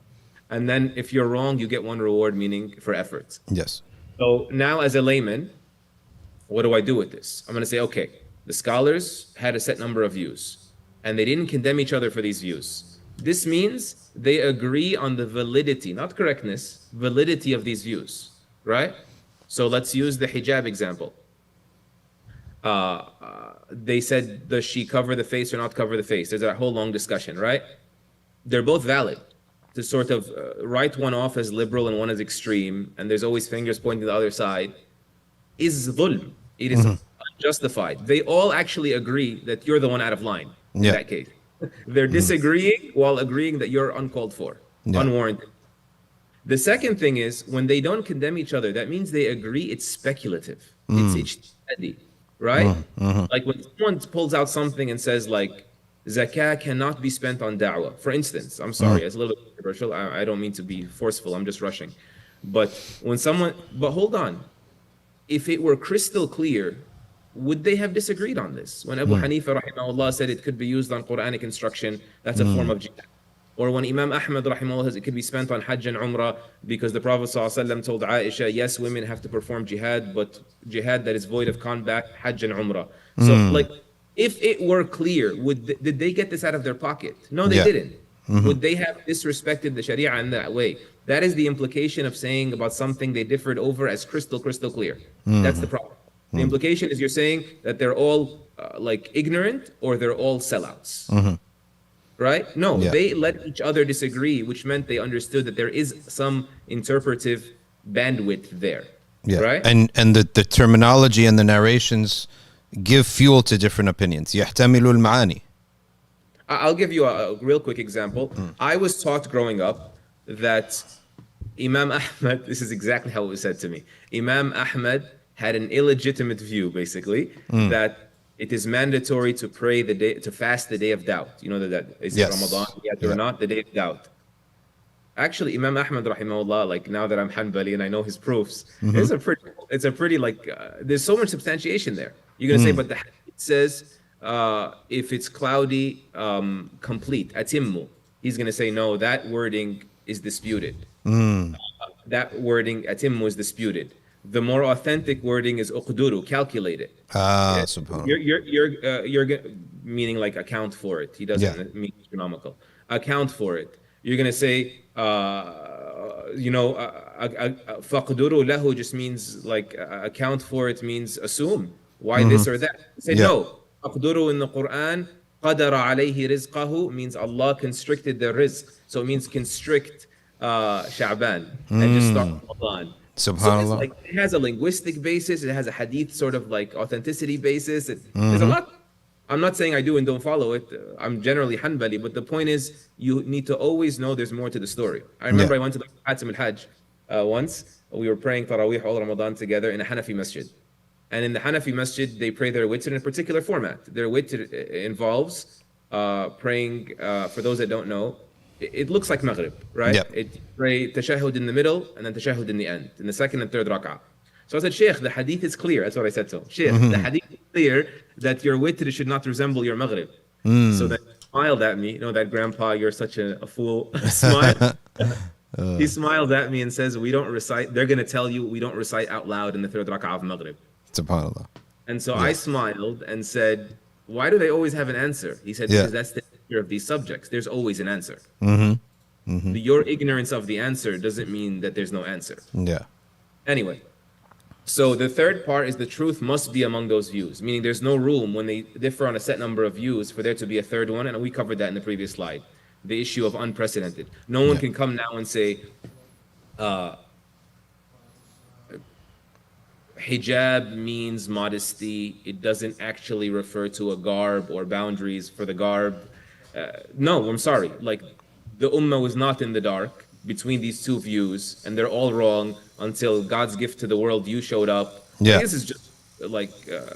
And then if you're wrong, you get 1 reward, meaning for efforts. Yes. So now as a layman, what do I do with this? I'm going to say, okay, the scholars had a set number of views, and they didn't condemn each other for these views. This means they agree on the validity, not correctness, validity of these views, right? So let's use the hijab example. They said, does she cover the face or not cover the face? There's a whole long discussion, right? They're both valid. To sort of write one off as liberal and one as extreme, and there's always fingers pointing to the other side, is dhulm. It is unjustified. They all actually agree that you're the one out of line in that case. They're disagreeing while agreeing that you're uncalled for, unwarranted. The second thing is when they don't condemn each other, that means they agree it's speculative. It's ijtihadi, right? Like when someone pulls out something and says like zakah cannot be spent on da'wah. For instance, I'm sorry, it's a little bit controversial. I don't mean to be forceful. I'm just rushing. But hold on. If it were crystal clear, would they have disagreed on this? When Abu Hanifa rahimahullah said it could be used on Quranic instruction, that's a form of jihad. Or when Imam Ahmad rahimahullah says it could be spent on Hajj and Umrah because the Prophet ﷺ told Aisha, yes, women have to perform jihad, but jihad that is void of combat, Hajj and Umrah. So like, if it were clear, did they get this out of their pocket? No, they didn't. Would they have disrespected the Sharia in that way? That is the implication of saying about something they differed over as crystal clear. That's the problem. The implication is you're saying that they're all like ignorant or they're all sellouts. Right? No, they let each other disagree, which meant they understood that there is some interpretive bandwidth there. Right? And the terminology and the narrations give fuel to different opinions. يحتمل المعاني. I'll give you a real quick example. I was taught growing up that Imam Ahmad, this is exactly how it was said to me. Imam Ahmad had an illegitimate view, basically, that it is mandatory to pray to fast the day of doubt. You know that is it Ramadan yet or not? The day of doubt. Actually, Imam Ahmad rahimahullah, like now that I'm Hanbali and I know his proofs, it's a pretty like there's so much substantiation there. You're gonna say, but the hadith says if it's cloudy, complete atimmu. He's gonna say no, that wording is disputed. That wording atimmu is disputed. The more authentic wording is uqduru, calculate it. Subhanallah. You're meaning like account for it. He doesn't mean astronomical. Account for it. You're gonna say, faqduru lahu just means like account for it means assume. Why this or that? Say no. Faqduru in the Quran, qadara alayhi rizqahu means Allah constricted their rizq. So it means constrict Sha'ban and just start Ramadan. Subhanallah. So it has a linguistic basis. It has a hadith sort of like authenticity basis. There's a lot. I'm not saying I do and don't follow it. I'm generally Hanbali, but the point is you need to always know there's more to the story. I remember I went to the Hatim al-Hajj once. We were praying Taraweeh all Ramadan together in a Hanafi masjid. And in the Hanafi masjid, they pray their witr in a particular format. Their witr involves praying, for those that don't know, it looks like Maghrib, right? It pray tashahhud in the middle and then tashahhud in the end, in the second and third rak'ah. So I said, Shaykh, the hadith is clear. That's what I said to him. Shaykh, the hadith is clear that your witr should not resemble your Maghrib. So then he smiled at me. You know that grandpa, you're such a fool. Smile. He smiled at me and says, we don't recite, they're going to tell you we don't recite out loud in the third rak'ah of Maghrib. Subhanallah. And so I smiled and said, why do they always have an answer? He said, because that's the nature of these subjects. There's always an answer. Your ignorance of the answer doesn't mean that there's no answer. Anyway, so the third part is the truth must be among those views, meaning there's no room when they differ on a set number of views for there to be a third one, and we covered that in the previous slide. The issue of unprecedented. No one can come now and say, hijab means modesty. It doesn't actually refer to a garb or boundaries for the garb. No, I'm sorry. Like, the ummah was not in the dark between these two views, and they're all wrong until God's gift to the world, you showed up. This is just like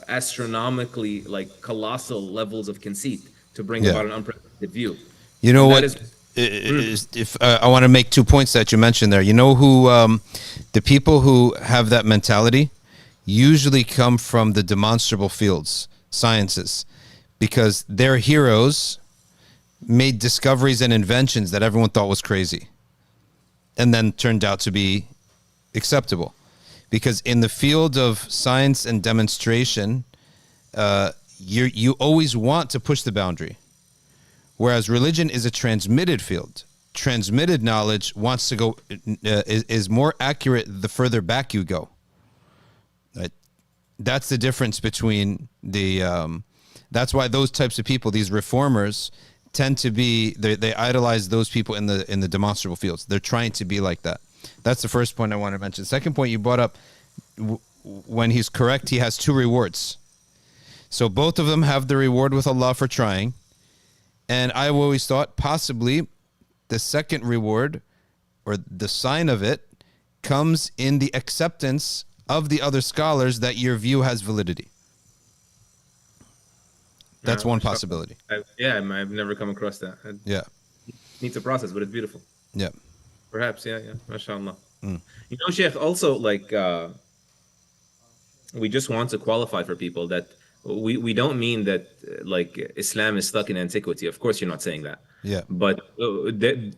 astronomically, like colossal levels of conceit to bring about an unprecedented view. You know what? If I want to make 2 points that you mentioned there. You know who the people who have that mentality usually come from the demonstrable fields, sciences, because their heroes made discoveries and inventions that everyone thought was crazy and then turned out to be acceptable. Because in the field of science and demonstration, you always want to push the boundary. Whereas religion is a transmitted field. Transmitted knowledge wants to go, is more accurate the further back you go. Right? That's the difference between the, that's why those types of people, these reformers, tend to be, they idolize those people in the demonstrable fields. They're trying to be like that. That's the first point I want to mention. Second point you brought up, when he's correct, he has 2 rewards. So both of them have the reward with Allah for trying. And I've always thought possibly the second reward or the sign of it comes in the acceptance of the other scholars that your view has validity. That's one possibility. I've never come across that. Yeah. Needs a process, but it's beautiful. Yeah. Perhaps, yeah. MashaAllah. You know, Sheikh, also, like, we just want to qualify for people that we don't mean that like Islam is stuck in antiquity. Of course, you're not saying that. Yeah. But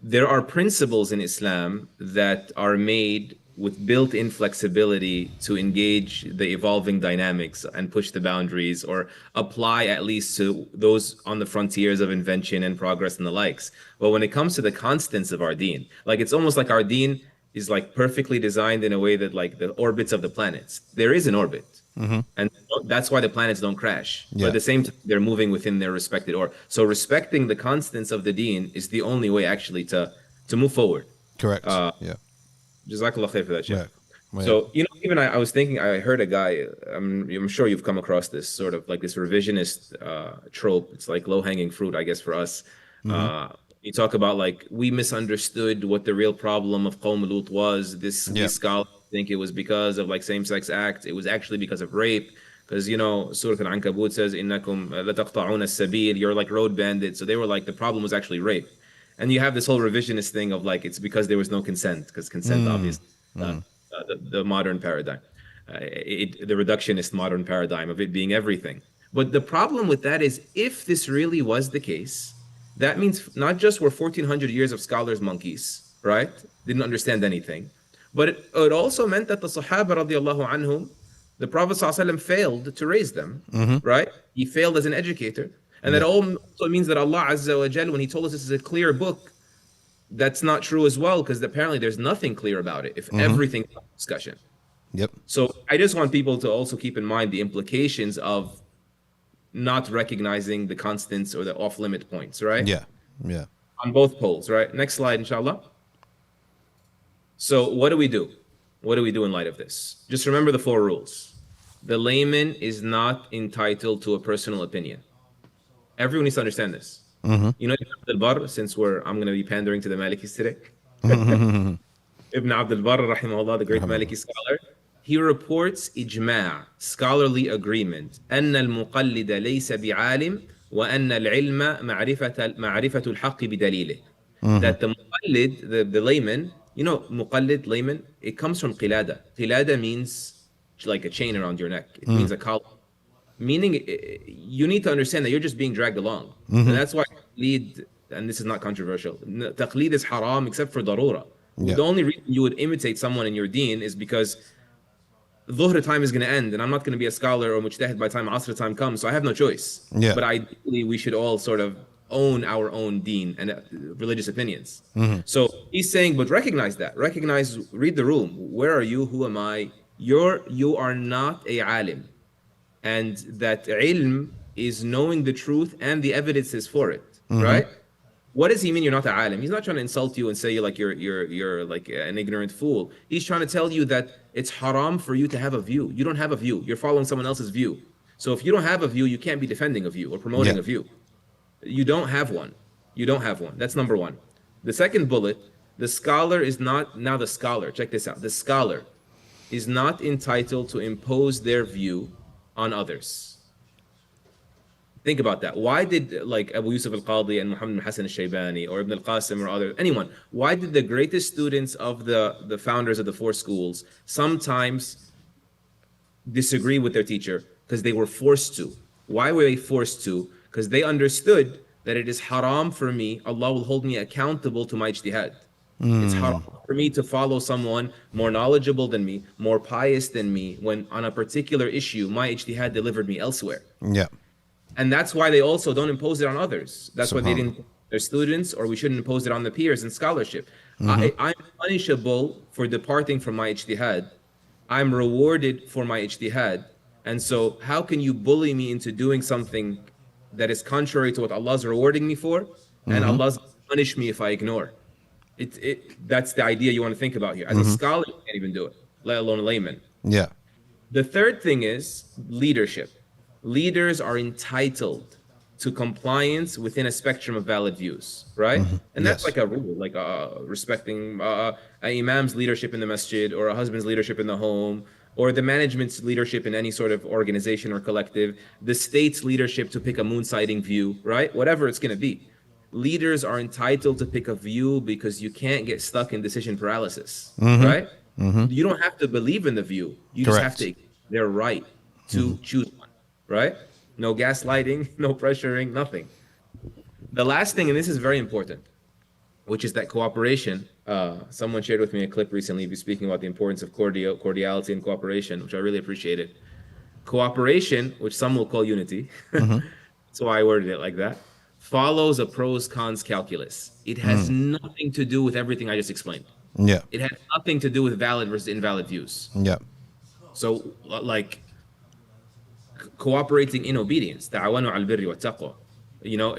there are principles in Islam that are made with built-in flexibility to engage the evolving dynamics and push the boundaries, or apply at least to those on the frontiers of invention and progress and the likes. But when it comes to the constants of our deen, like it's almost like our deen is like perfectly designed in a way that like the orbits of the planets, there is an orbit. And that's why the planets don't crash. But at the same time, they're moving within their respected order. So respecting the constants of the deen is the only way actually to move forward. Correct. Yeah. Jazakallah khair for that, Sheikh. Yeah. So, you know, even I was thinking, I heard a guy, I'm sure you've come across this sort of like this revisionist trope. It's like low-hanging fruit, I guess, for us. You talk about like, we misunderstood what the real problem of Qawm Lut was. These scholars think it was because of like same-sex acts. It was actually because of rape. Because, you know, Surah Al-Ankabut says, إِنَّكُمْ لَتَقْطَعُونَ السَّبِيلَ, you're like road bandits. So they were like, the problem was actually rape. And you have this whole revisionist thing of like, it's because there was no consent, because consent, obviously, the modern paradigm, the reductionist modern paradigm of it being everything. But the problem with that is, if this really was the case, that means not just were 1400 years of scholars monkeys, right? Didn't understand anything. But it also meant that the Sahaba radiallahu anhum, the Prophet ﷺ failed to raise them, right? He failed as an educator. And that also means that Allah Azza wa Jal, when He told us this is a clear book, that's not true as well, because apparently there's nothing clear about it, if everything is discussion. Yep. So I just want people to also keep in mind the implications of not recognizing the constants or the off-limit points, right? Yeah. Yeah. On both poles, right? Next slide, inshallah. So what do we do? What do we do in light of this? Just remember the 4 rules. The layman is not entitled to a personal opinion. Everyone needs to understand this. You know, Ibn Abd al-Barr, since I'm going to be pandering to the Malikis today. Ibn Abd al-Barr, rahimahullah, the great Maliki scholar, he reports ijma', scholarly agreement, أن المقلد ليس بعالم وأن العلم معرفة الحق بدليله. That the muqallid, the layman, you know, muqallid, layman, it comes from qilada. Qilada means like a chain around your neck. It means a collar. Meaning, you need to understand that you're just being dragged along. And that's why taqleed, and this is not controversial, taqleed is haram except for darura. The only reason you would imitate someone in your deen is because dhuhr time is going to end, and I'm not going to be a scholar or mujtahid by the time asr time comes, so I have no choice. But ideally, we should all sort of own our own deen and religious opinions. So he's saying, but recognize that. Read the room. Where are you? Who am I? You are not a alim. And that ilm is knowing the truth and the evidences for it, right? What does he mean you're not a alim? He's not trying to insult you and say you're like an ignorant fool. He's trying to tell you that it's haram for you to have a view. You don't have a view. You're following someone else's view. So if you don't have a view, you can't be defending a view or promoting a view. You don't have one. That's number 1. The second bullet, the scholar is not, now the scholar, check this out. The scholar is not entitled to impose their view on others. Think about that. Why did like Abu Yusuf al-Qadi and Muhammad Hassan al-Shaybani or Ibn al-Qasim or anyone, why did the greatest students of the founders of the 4 schools sometimes disagree with their teacher? Because they were forced to. Why were they forced to? Because they understood that it is haram for me, Allah will hold me accountable to my ijtihad. It's haram for me to follow someone more knowledgeable than me, more pious than me, when on a particular issue, my ijtihad delivered me elsewhere. Yeah. And that's why they also don't impose it on others. That's why they didn't, their students, or we shouldn't impose it on the peers in scholarship. I'm punishable for departing from my ijtihad. I'm rewarded for my ijtihad. And so how can you bully me into doing something that is contrary to what Allah's rewarding me for, and Allah's punish me if I ignore? That's the idea you want to think about here. As a scholar, you can't even do it, let alone a layman. Yeah. The third thing is leadership. Leaders are entitled to compliance within a spectrum of valid views, right? And that's Yes. like a rule, like respecting an imam's leadership in the masjid, or a husband's leadership in the home, or the management's leadership in any sort of organization or collective, the state's leadership to pick a moon sighting view, right? Whatever it's going to be. Leaders are entitled to pick a view because you can't get stuck in decision paralysis, right? You don't have to believe in the view. You just have Correct. to, they're right to choose one, right? No gaslighting, no pressuring, nothing. The last thing, and this is very important, which is that cooperation. Someone shared with me a clip recently speaking about the importance of cordiality and cooperation, which I really appreciated. Cooperation, which some will call unity, that's why I worded it like that, follows a pros cons calculus. It has nothing to do with everything I just explained. Yeah. It has nothing to do with valid versus invalid views. Yeah. So, like, cooperating in obedience, ta'awanu al-birri wa-taqwa. You know,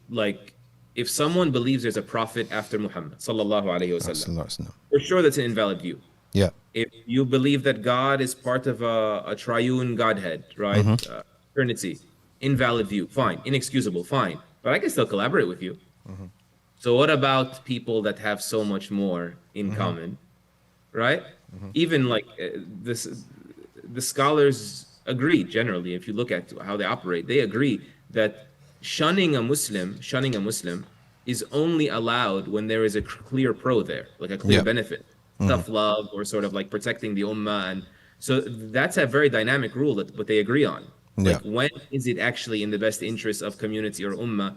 like, if someone believes there's a prophet after Muhammad, sallallahu alayhi wa sallam, for sure that's an invalid view. Yeah. If you believe that God is part of a triune Godhead, right? Trinity, invalid view, fine. Inexcusable, fine. But I can still collaborate with you. So what about people that have so much more in common, right? Even like the scholars agree generally, if you look at how they operate, they agree that shunning a Muslim is only allowed when there is a clear pro there, like a clear benefit, tough love, or sort of like protecting the ummah. And so that's a very dynamic rule that what they agree on. Like, when is it actually in the best interest of community or ummah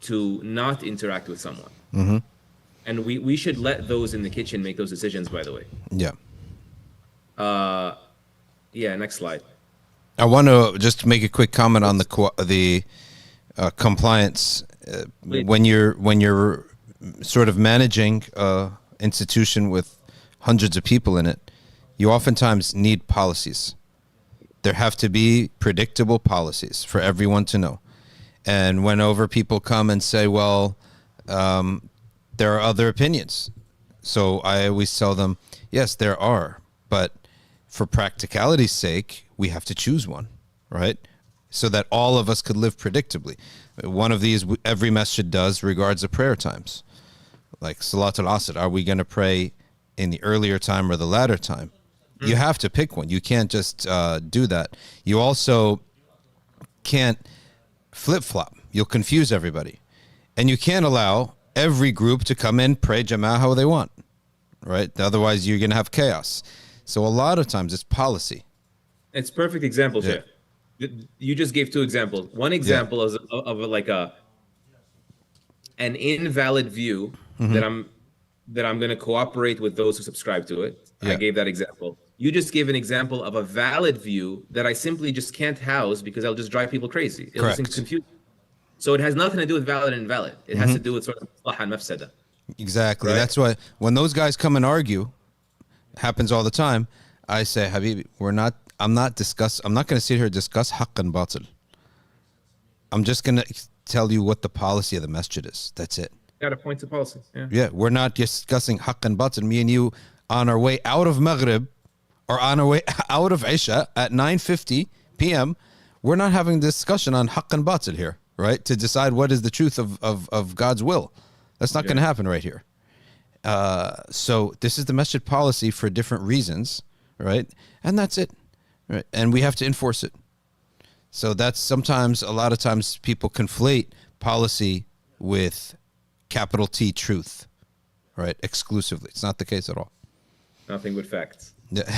to not interact with someone? And we should let those in the kitchen make those decisions, by the way. Yeah. Yeah, next slide. I want to just make a quick comment on the compliance. When you're sort of managing a institution with hundreds of people in it, you oftentimes need policies. There have to be predictable policies for everyone to know. And whenever people come and say, well, there are other opinions. So I always tell them, yes, there are. But for practicality's sake, we have to choose one, right? So that all of us could live predictably. One of these every masjid does regards the prayer times. Like Salatul Asr, are we going to pray in the earlier time or the latter time? You have to pick one. You can't just do that. You also can't flip-flop. You'll confuse everybody. And you can't allow every group to come in, pray Jama'ah how they want, right? Otherwise, you're going to have chaos. So a lot of times it's policy. It's perfect example, Shaykh. You just gave two examples. One example is of like an invalid view that I'm going to cooperate with those who subscribe to it. I gave that example. You just gave an example of a valid view that I simply just can't house because I'll just drive people crazy. It'll just confuse. So it has nothing to do with valid and invalid. It has to do with sort of maslaha and mafsada. Exactly. Right? That's why when those guys come and argue, happens all the time, I say, Habibi, I'm not going to sit here and discuss haqq and batil. I'm just going to tell you what the policy of the masjid is. That's it. Got to point to policy. Yeah, we're not discussing haqq and batil. Me and you on our way out of Maghrib or on our way out of Isha at 9:50 p.m., we're not having a discussion on haqq and batil here, right? To decide what is the truth of God's will. That's not going to happen right here. So this is the masjid policy for different reasons, right? And that's it, right? And we have to enforce it. So that's a lot of times people conflate policy with capital T truth, right? Exclusively. It's not the case at all. Nothing but facts. Yeah.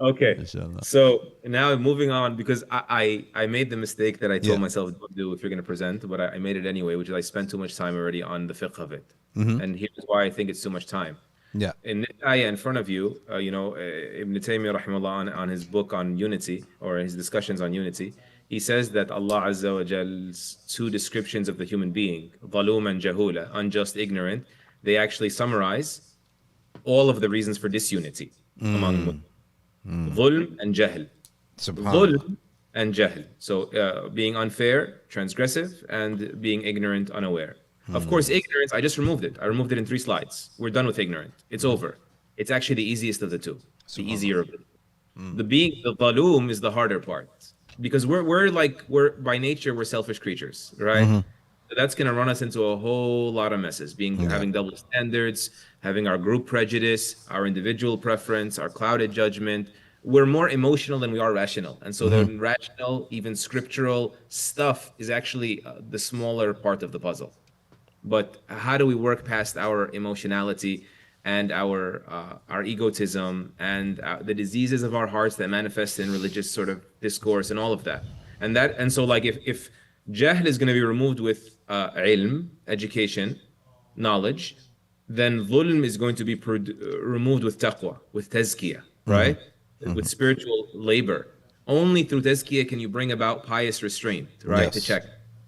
Okay. So now moving on, because I made the mistake that I told myself don't do if you're going to present, but I made it anyway, which is I spent too much time already on the fiqh of it. And here's why I think it's too much time. Yeah. In this ayah in front of you, Ibn Taymiyyah rahimahullah on his book on unity, or his discussions on unity, he says that Allah Azza wa Jal's two descriptions of the human being, ظلوم and jahula, unjust, ignorant, they actually summarize all of the reasons for disunity among Muslims. Dhulm and jahl. Dhulm and jahl. So being unfair, transgressive, and being ignorant, unaware. Of course, ignorance, I just removed it. I removed it in 3 slides. We're done with ignorant. It's over. It's actually the easiest of the two. The easier of it. The dhaloom is the harder part. because we're by nature we're selfish creatures, right? So that's going to run us into a whole lot of messes, having double standards, having our group prejudice, our individual preference, our clouded judgment. We're more emotional than we are rational, and so the rational, even scriptural stuff is actually the smaller part of the puzzle. But how do we work past our emotionality and our egotism and the diseases of our hearts that manifest in religious sort of discourse and all of that? And so like if jahl is going to be removed with ilm, education, knowledge, then dhulm is going to be removed with taqwa, with tazkiyah, right? With spiritual labor. Only through tazkiyah can you bring about pious restraint, right? To check,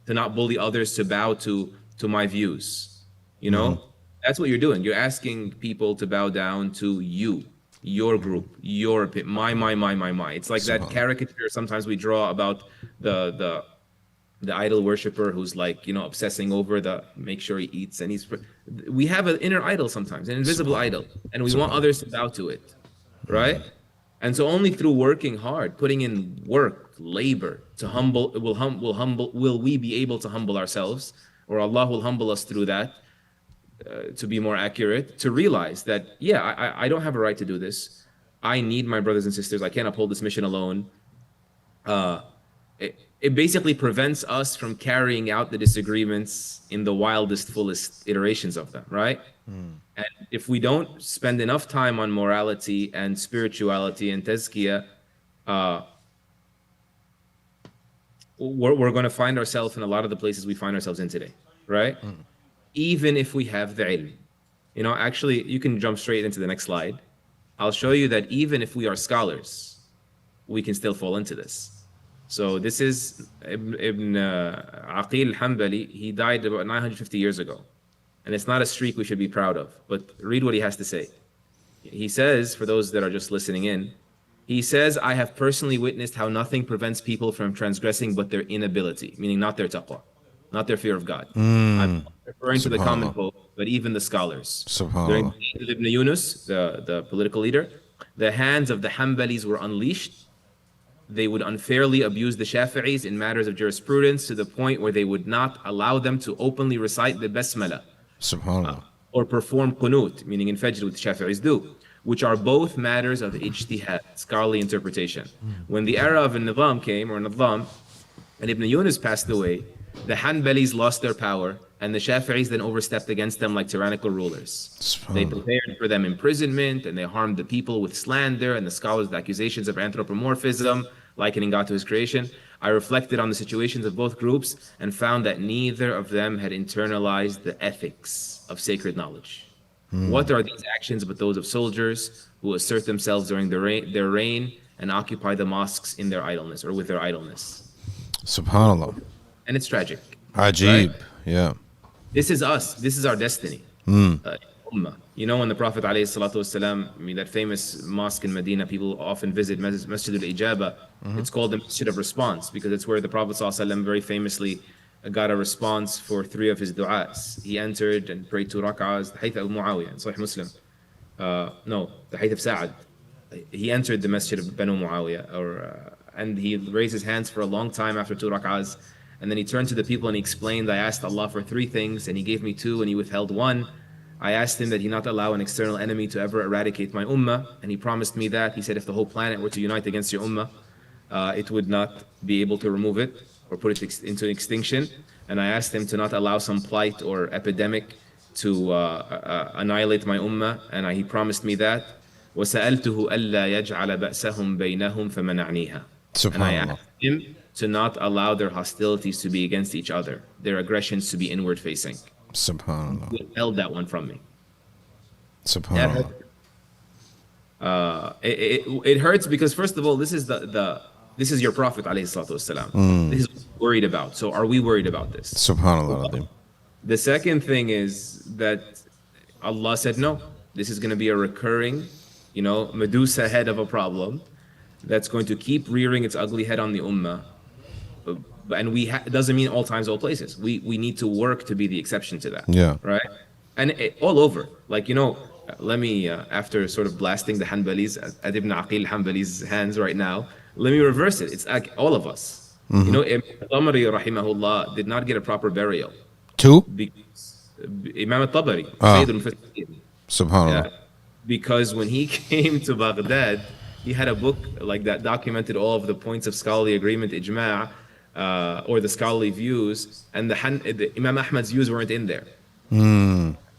to not bully others, to bow to my views. You know, that's what you're doing. You're asking people to bow down to you, your group, your opinion, my. It's like that caricature sometimes we draw about the idol worshiper who's like, you know, obsessing over the make sure he eats, and we have an inner idol sometimes, an invisible idol, and we want others to bow to it, right? And so only through working hard, putting in work, labor to will we be able to humble ourselves, or Allah will humble us through that, to be more accurate, to realize that, yeah, I don't have a right to do this. I need my brothers and sisters. I can't uphold this mission alone. It basically prevents us from carrying out the disagreements in the wildest, fullest iterations of them, right? And if we don't spend enough time on morality and spirituality and tazkiyah, we're going to find ourselves in a lot of the places we find ourselves in today, right? Even if we have the ilm. You know, actually, you can jump straight into the next slide. I'll show you that even if we are scholars, we can still fall into this. So this is Ibn Aqil Hanbali. He died about 950 years ago. And it's not a streak we should be proud of. But read what he has to say. He says, for those that are just listening in, he says, I have personally witnessed how nothing prevents people from transgressing but their inability, meaning not their taqwa, not their fear of God. I'm not referring to the common folk, but even the scholars. During Ibn Yunus, the political leader, the hands of the Hanbalis were unleashed. They would unfairly abuse the Shafi'is in matters of jurisprudence to the point where they would not allow them to openly recite the Basmala. Subhanallah. Or perform qunut, meaning in Fajr, which Shafi'is do, which are both matters of ijtihad, scholarly interpretation. When the era of al-Nizam came, or Nizam, and Ibn Yunus passed away, the Hanbalis lost their power, and the Shafi'is then overstepped against them like tyrannical rulers. They prepared for them imprisonment, and they harmed the people with slander, and the scholars with accusations of anthropomorphism, likening God to his creation. I reflected on the situations of both groups and found that neither of them had internalized the ethics of sacred knowledge. What are these actions but those of soldiers who assert themselves during their reign and occupy the mosques in their idleness, or with their idleness? Subhanallah. And it's tragic. Ajib. Right? Yeah. This is us. This is our destiny. Ummah. You know, when the Prophet ﷺ, I mean, that famous mosque in Medina, people often visit, Masjid al-Ijaba. It's called the Masjid of Response because it's where the Prophet ﷺ very famously got a response for 3 of his du'as. He entered and prayed 2 rak'ahs, the Hadith of Muawiyah in Sahih Muslim. No, the Hadith of Sa'ad. He entered the Masjid of Banu Muawiyah, and he raised his hands for a long time after 2 rak'ahs. And then he turned to the people and he explained, I asked Allah for 3 things and he gave me 2 and he withheld 1. I asked him that he not allow an external enemy to ever eradicate my ummah, and he promised me that. He said if the whole planet were to unite against your ummah, it would not be able to remove it or put it into extinction. And I asked him to not allow some plight or epidemic to annihilate my ummah, and he promised me that. وَسَأَلْتُهُ أَلَّا يَجْعَلَ بَأْسَهُمْ بَيْنَهُم فَمَنَعْنِيهَا. And I asked him to not allow their hostilities to be against each other, their aggressions to be inward facing. Subhanallah. He held that one from me. Subhanallah. It hurts because first of all, this is this is your Prophet ﷺ. This is what he's worried about. So are we worried about this? Subhanallah. The second thing is that Allah said no. This is going to be a recurring, Medusa head of a problem that's going to keep rearing its ugly head on the ummah. And it doesn't mean all times, all places. We need to work to be the exception to that. Yeah. Right. And all over, let me, after sort of blasting the Hanbalis at Ibn Aqil Hanbali's hands right now, let me reverse it. It's like all of us. You know, Imam al-Tabari, rahimahullah, did not get a proper burial. Two? Because Imam al-Tabari, Ah. Sayyid al-Mufassirin, Subhanallah. because when he came to Baghdad, he had a book like that documented all of the points of scholarly agreement, ijma', or the scholarly views, and the Imam Ahmad's views weren't in there.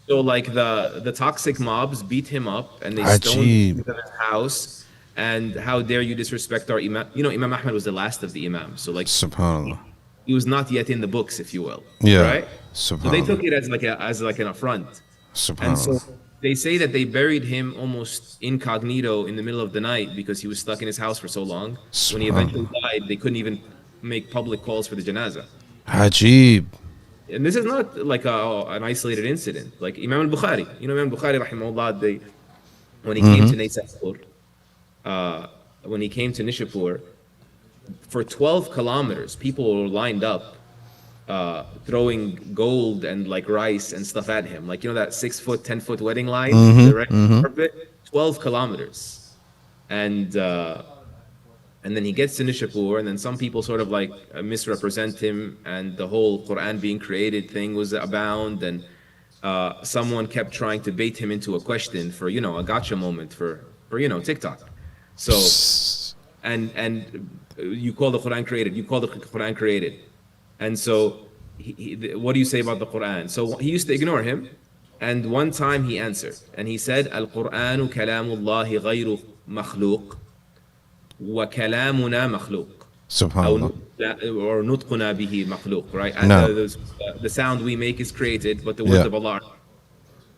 So like the toxic mobs beat him up and they stoned him to his house. And how dare you disrespect our Imam? You know, Imam Ahmad was the last of the Imams, so like Subhanallah. he was not yet in the books, if you will. Yeah. Right. So they took Subhanallah. it as like an affront. And so Subhanallah. they say that they buried him almost incognito in the middle of the night because he was stuck in his house for so long. When he eventually died, they couldn't even make public calls for the janazah. Ajib. And this is not like an isolated incident. Like Imam al-Bukhari, you know, Imam al-Bukhari, rahimahullah, when he came to Naysapur, when he came to Nishapur, for 12 kilometers, people were lined up throwing gold and like rice and stuff at him. Like, you know, that 6 foot, 10 foot wedding line, the red carpet, 12 kilometers. And then he gets to Nishapur, and then some people sort of like misrepresent him, and the whole Quran being created thing was abound, and someone kept trying to bait him into a question for, you know, a gotcha moment for you know, TikTok. So, and you call the Quran created, you call the Quran created. And so, what do you say about the Quran? So he used to ignore him, and one time he answered, and he said, Al-Quranu kalamullahi ghayru makhluq, wa kalamuna makhluq. Subhanallah. Or nutquna bihi makhluq, right? No. The sound we make is created, but the words of Allah.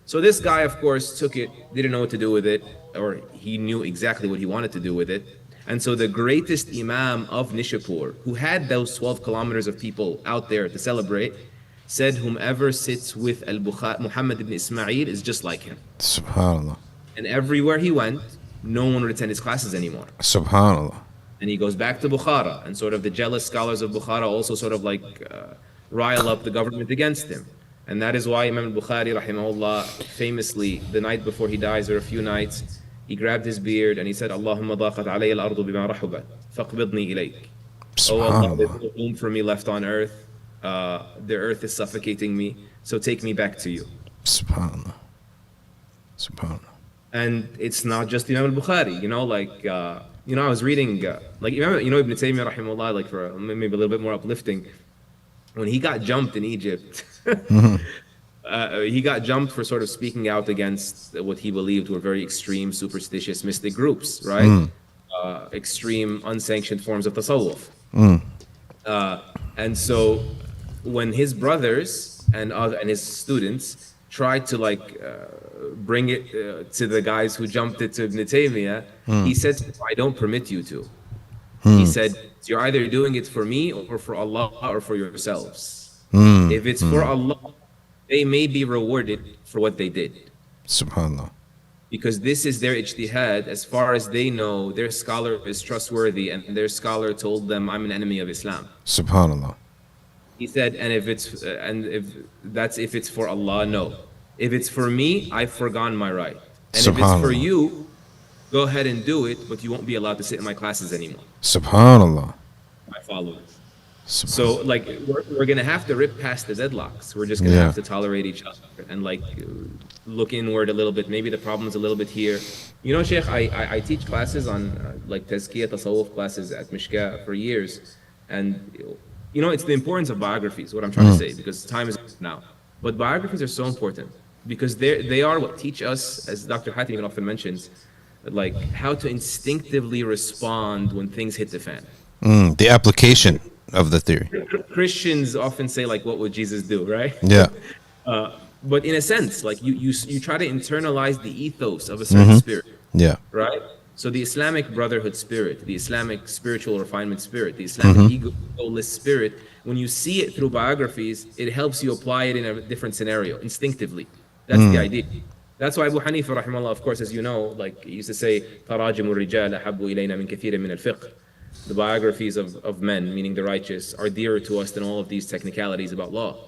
So this guy, of course, took it, didn't know what to do with it, or he knew exactly what he wanted to do with it. And so the greatest Imam of Nishapur, who had those 12 kilometers of people out there to celebrate, said, whomever sits with al-Bukhari, Muhammad ibn Ismail, is just like him. Subhanallah. And everywhere he went, no one would attend his classes anymore. Subhanallah. And he goes back to Bukhara, and sort of the jealous scholars of Bukhara also sort of like rile up the government against him. And that is why Imam al-Bukhari, rahimahullah, famously, the night before he dies, or a few nights, he grabbed his beard and he said, Allahumma daqat alayya al-ardu bima rahubat, faqbidni ilayk. Oh Allah, there's no room for me left on earth. The earth is suffocating me, so take me back to you. Subhanallah. Subhanallah. And it's not just Imam al-Bukhari, you know, like, you know, I was reading, like, you know, Ibn Taymiyyah, rahimahullah, like for maybe a little bit more uplifting, when he got jumped in Egypt, he got jumped for sort of speaking out against what he believed were very extreme, superstitious, mystic groups, right? Extreme, unsanctioned forms of tasawwuf. And so when his brothers and his students tried to like bring it to the guys who jumped it to Ibn Taymiyyah, he said, I don't permit you to. He said, you're either doing it for me or for Allah or for yourselves. If it's for Allah, they may be rewarded for what they did. Subhanallah. Because this is their ijtihad. As far as they know, their scholar is trustworthy, and their scholar told them, I'm an enemy of Islam. Subhanallah. He said, and if it's for Allah, no. If it's for me, I've forgone my right. And if it's for you, go ahead and do it, but you won't be allowed to sit in my classes anymore. Subhanallah. My followers. So, like, we're going to have to rip past the deadlocks. We're just going to have to tolerate each other and, like, look inward a little bit. Maybe the problem's a little bit here. You know, Shaykh, I teach classes on, like, Tazkiyah, Tasawwuf classes at Mishka for years. And, you know, it's the importance of biographies, what I'm trying to say, because time is now. But biographies are so important because they are what teach us, as Dr. Hatim even often mentions, like, how to instinctively respond when things hit the fan. The application of the theory. Christians often say, like, what would Jesus do, right? Yeah. But in a sense, like, you try to internalize the ethos of a certain spirit. Yeah. Right? So the Islamic brotherhood spirit, the Islamic spiritual refinement spirit, the Islamic egoless spirit, when you see it through biographies, it helps you apply it in a different scenario, instinctively. That's the idea. That's why Abu Hanifa, rahimahullah, of course, as you know, like, he used to say, تَرَاجِمُ الرِّجَالَ أَحَبُّ إِلَيْنَا مِنْ كَثِيرٍ مِنَ الْفِقْهِ. The biographies of men, meaning the righteous, are dearer to us than all of these technicalities about law.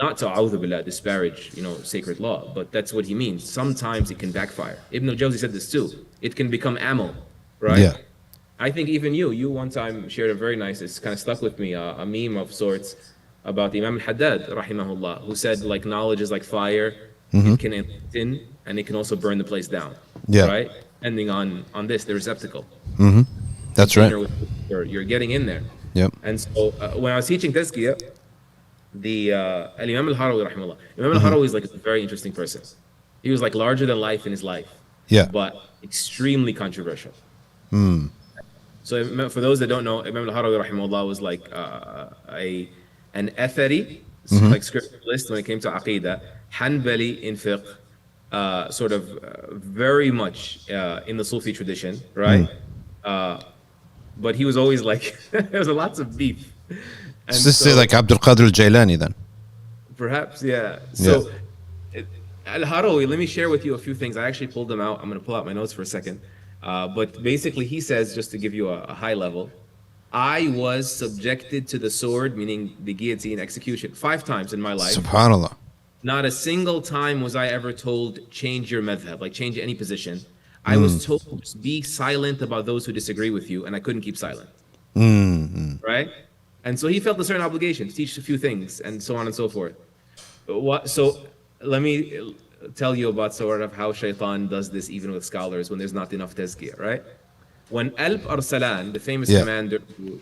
not to a'udhu billah, disparage, sacred law, but that's what he means. Sometimes it can backfire. Ibn al-Jawzi said this too. It can become ammo, right? Yeah. I think even you one time shared a very nice, it's kind of stuck with me, a meme of sorts about Imam al-Haddad, rahimahullah, who said like knowledge is like fire. It can enlighten and it can also burn the place down. Yeah. Right? Depending on this, the receptacle. That's right. You're getting in there. Yep. And so when I was teaching Tazkiyah, the Imam al-Harawi, rahimahullah, Imam al-Harawi is like a very interesting person. He was like larger than life in his life. Yeah. But extremely controversial. So for those that don't know, Imam al-Harawi rahimahullah was like an Athari, like scripturalist when it came to Aqidah, Hanbali in fiqh, sort of very much in the Sufi tradition, right? But he was always like, there was lots of beef. And Let's say like Abdul Qadir al-Jailani then. Perhaps, yeah. So al-Harawi, let me share with you a few things. I actually pulled them out. I'm going to pull out my notes for a second. But basically, he says, just to give you a high level, I was subjected to the sword, meaning the guillotine execution, 5 times in my life. Subhanallah. Not a single time was I ever told, change your madhab, like change any position. I was told, just be silent about those who disagree with you, and I couldn't keep silent. Right? And so he felt a certain obligation to teach a few things, and so on and so forth. So let me tell you about sort of how shaitan does this even with scholars when there's not enough tazkiyah, right? When Alp Arsalan, the famous commander who,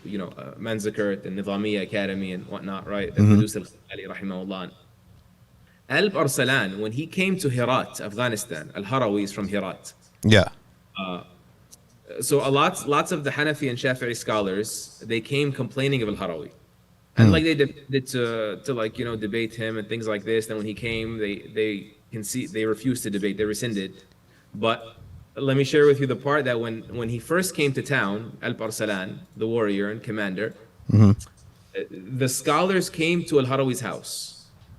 Manzikert and Nizamiya Academy and whatnot, right, that produced Al-Khali, rahimahullah. Alp Arsalan, when he came to Herat, Afghanistan, Al-Harawi is from Herat. Yeah. So lots of the Hanafi and Shafi'i scholars, they came complaining of Al-Harawi. And like they did to like, debate him and things like this. Then when he came, they refused to debate, they rescinded. But let me share with you the part that when he first came to town, Alp Arsalan, the warrior and commander, the scholars came to Al-Harawi's house.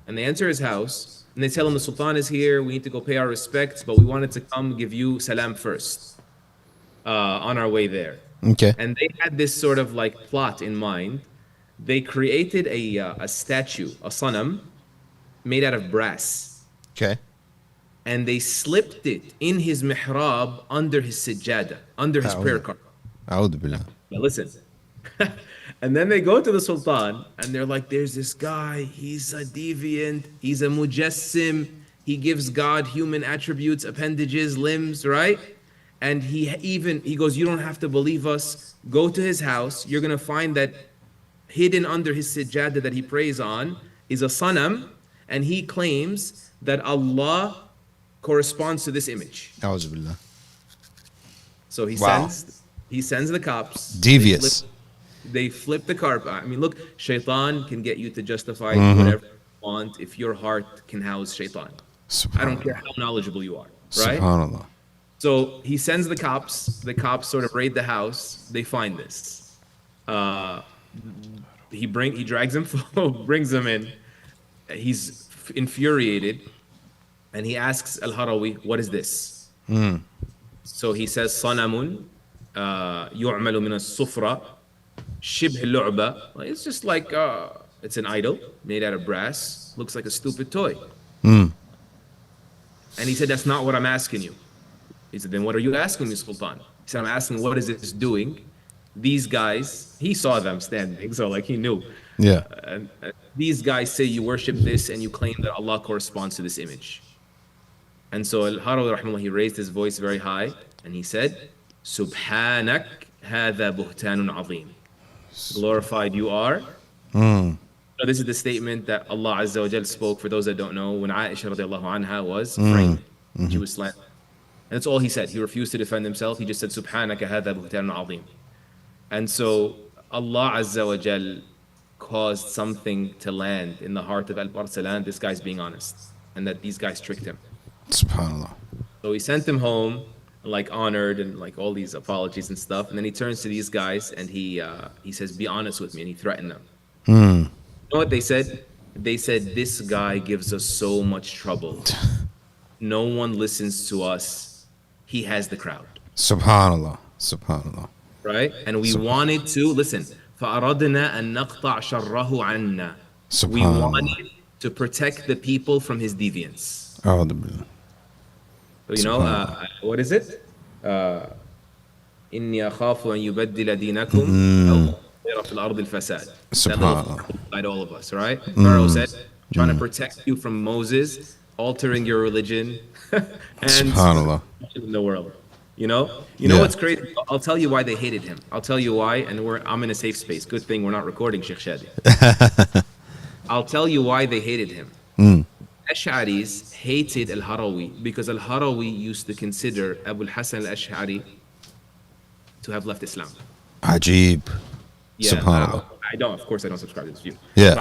And they enter his house and they tell him the Sultan is here, we need to go pay our respects, but we wanted to come give you salam first on our way there. Okay. And they had this sort of like plot in mind. They created a statue, a sanam, made out of brass. Okay. And they slipped it in his mihrab under his sijjada, under his prayer card. A'udhu billah. Now listen. And then they go to the Sultan and they're like, there's this guy, he's a deviant, he's a mujassim, he gives God human attributes, appendages, limbs, right? And he goes, you don't have to believe us. Go to his house. You're going to find that hidden under his sijjada that he prays on is a sanam, and he claims that Allah corresponds to this image. A'udhu billah. So he sends the cops. Devious. They flip the carpet. I mean, look, shaitan can get you to justify whatever you want if your heart can house shaitan. I don't care how knowledgeable you are, right? Subhanallah. So he sends the cops. The cops sort of raid the house. They find this. He drags him, brings him in. He's infuriated, and he asks Al-Harawi, "What is this?" So he says, "Sanamun yu'malu min as-sufra shibh al-lu'ba." It's just like it's an idol made out of brass. Looks like a stupid toy. And he said, "That's not what I'm asking you." He said, "Then what are you asking me, Sultan?" He said, "I'm asking, what is this doing? These guys," he saw them standing, so like he knew. Yeah. These guys say you worship this and you claim that Allah corresponds to this image. And so Al-Harawi rahimahullah, he raised his voice very high and he said, "Subhanak hadha buhtanun azim." Glorified you are. So this is the statement that Allah Azza wa Jal spoke, for those that don't know, when Aisha radiallahu anha was framed. She was slandered. And that's all he said. He refused to defend himself. He just said, "Subhanaka hadha buhtanun azim." And so Allah Azza wa Jal caused something to land in the heart of Alp Arsalan, this guy's being honest, and that these guys tricked him. Subhanallah. So he sent him home, like honored and like all these apologies and stuff. And then he turns to these guys and he says, "Be honest with me," and he threatened them. You know what they said? They said, "This guy gives us so much trouble. No one listens to us. He has the crowd." Subhanallah. Subhanallah. Right? And we wanted to, listen, فَأَرَدْنَا أَن نَقْطَعْ شَرَّهُ عَنَّا. We wanted to protect the people from his deviance. Oh, What is it? إني أخاف أن يبدل دينكم أو يظهر في الأرض الفساد. That little inside all of us, right? Pharaoh said, trying to protect you from Moses altering your religion and in the world. You know what's crazy? I'll tell you why they hated him. I'll tell you why, and I'm in a safe space. Good thing we're not recording Shaykh Shadee. I'll tell you why they hated him. Ash'aris hated al-Harawi because al-Harawi used to consider Abu al-Hasan al-Ash'ari to have left Islam. Ajib. Yeah, Subhanallah. Of course I don't subscribe to this view. Yeah.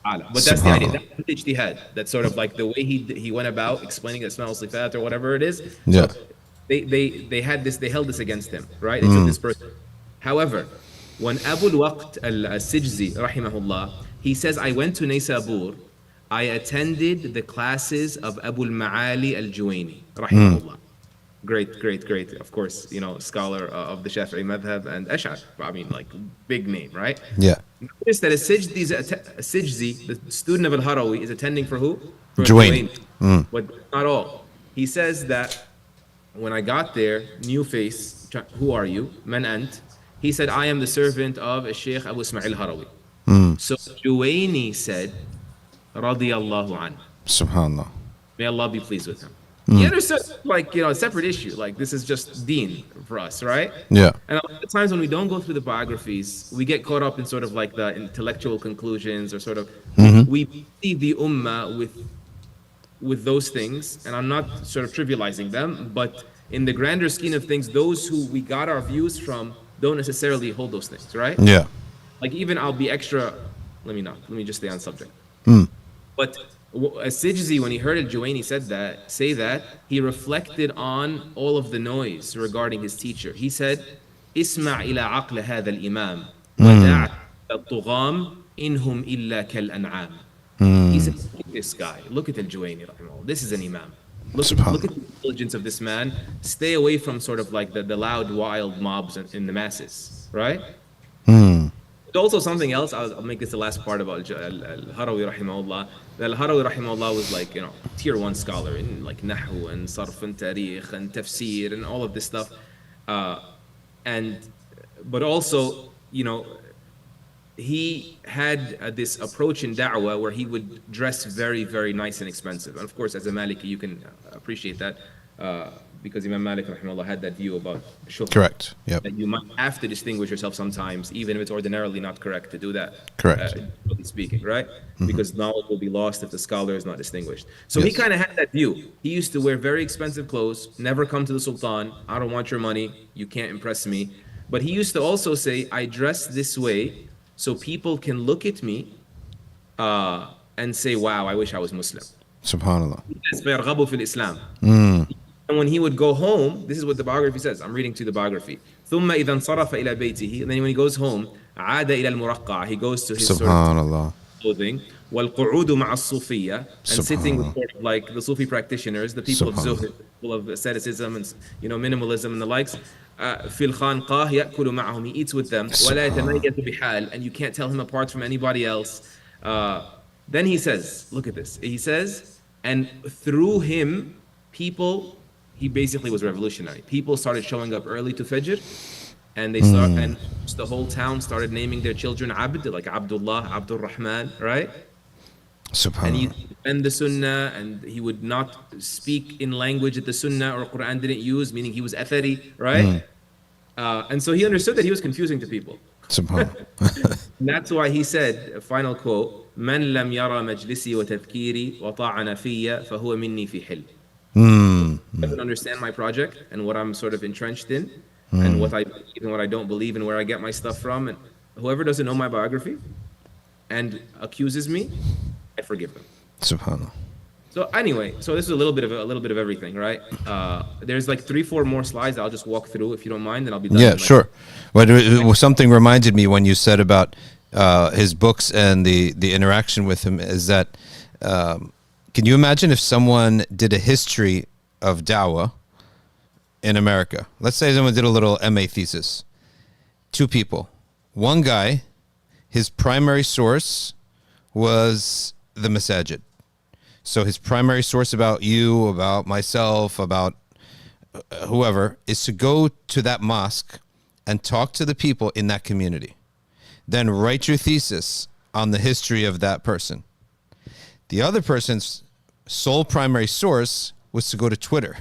But that's the idea. That's ijtihad. That's sort of like the way he went about explaining Asma al-Sifat or whatever it is. Yeah. So they held this against him, right? They took this person. However, when Abu al-Waqt al-Sijzi, rahimahullah, he says, I went to Naysabur, I attended the classes of Abu al-Ma'ali al-Juwayni, rahimahullah. Great, of course, scholar of the Shafi'i madhab and Ash'ar. I mean, like, big name, right? Yeah. Notice that a Sijzi, the student of al-Harawi, is attending for who? For Juwayni. But not all. He says that when I got there, new face, who are you? Man ant. He said, I am the servant of Shaykh Abu Ismail Harawi. So Juwayni said, radiyallahu an. Subhanallah. May Allah be pleased with him. He understood, a separate issue. Like, this is just deen for us, right? Yeah. And a lot of times when we don't go through the biographies, we get caught up in sort of like the intellectual conclusions or sort of, we see the ummah with those things, and I'm not sort of trivializing them, but in the grander scheme of things, those who we got our views from don't necessarily hold those things, right? Yeah. Like, even I'll be extra, let me just stay on subject. But As-Sijzi, when he heard al-Juwayni say that, he reflected on all of the noise regarding his teacher. He said, "Isma' ila aql hadha al-imam, wa da'a al-tugham inhum illa kal-an'am." He said, look at this guy. Look at al-Juwayni, rahimahullah. This is an imam. Look at the intelligence of this man. Stay away from sort of like the loud, wild mobs in the masses, right? There's also something else. I'll make this the last part about al-Harawi rahimahullah. Al-Harawi rahimahullah was like, tier 1 scholar in like Nahu and Sarf and Tarikh and Tafsir and all of this stuff. But also, he had this approach in da'wah where he would dress very, very nice and expensive. And of course, as a Maliki, you can appreciate that. Because Imam Malik rahimahullah had that view about shuhra. Correct. Yep. That you might have to distinguish yourself sometimes, even if it's ordinarily not correct to do that. Correct. Speaking, right? Because knowledge will be lost if the scholar is not distinguished. So he kind of had that view. He used to wear very expensive clothes, never come to the Sultan. I don't want your money. You can't impress me. But he used to also say, I dress this way so people can look at me and say, wow, I wish I was Muslim. Subhanallah. And when he would go home, this is what the biography says. I'm reading to the biography. ثم إذا انصرف إلى بيته. And then when he goes home, عاد إلى المرقع. He goes to his sort of clothing. والقعود مع الصوفية. And sitting with sort of like the Sufi practitioners, the people of Zuhd, people of asceticism and minimalism and the likes. في الخانقاه يأكل معهم. He eats with them. ولا يتميز بحال. And you can't tell him apart from anybody else. Then he says, look at this. He says, and through him, he basically was revolutionary. People started showing up early to Fajr, and and the whole town started naming their children Abd, like Abdullah, Abdul Rahman, right? Subhanallah. And he would defend the Sunnah, and he would not speak in language that the Sunnah or Quran didn't use, meaning he was athari, right? And so he understood that he was confusing to people. Subhanallah. And that's why he said, a final quote, "Man lam yara majlisi wa tadhkiri wa ta'ana fiyya fa huwa minni fi hil." Doesn't understand my project and what I'm sort of entrenched in, and what I believe and what I don't believe, and where I get my stuff from, and whoever doesn't know my biography and accuses me, I forgive them. Subhanallah. So anyway, so this is a little bit of everything, right? There's like 3-4 more slides that I'll just walk through if you don't mind, and I'll be done. Yeah, sure. But something reminded me when you said about his books and the interaction with him is that. Can you imagine if someone did a history of da'wah in America? Let's say someone did a little MA thesis. 2 people. One guy, his primary source was the masajid. So his primary source about you, about myself, about whoever, is to go to that mosque and talk to the people in that community. Then write your thesis on the history of that person. The other person's sole primary source was to go to Twitter,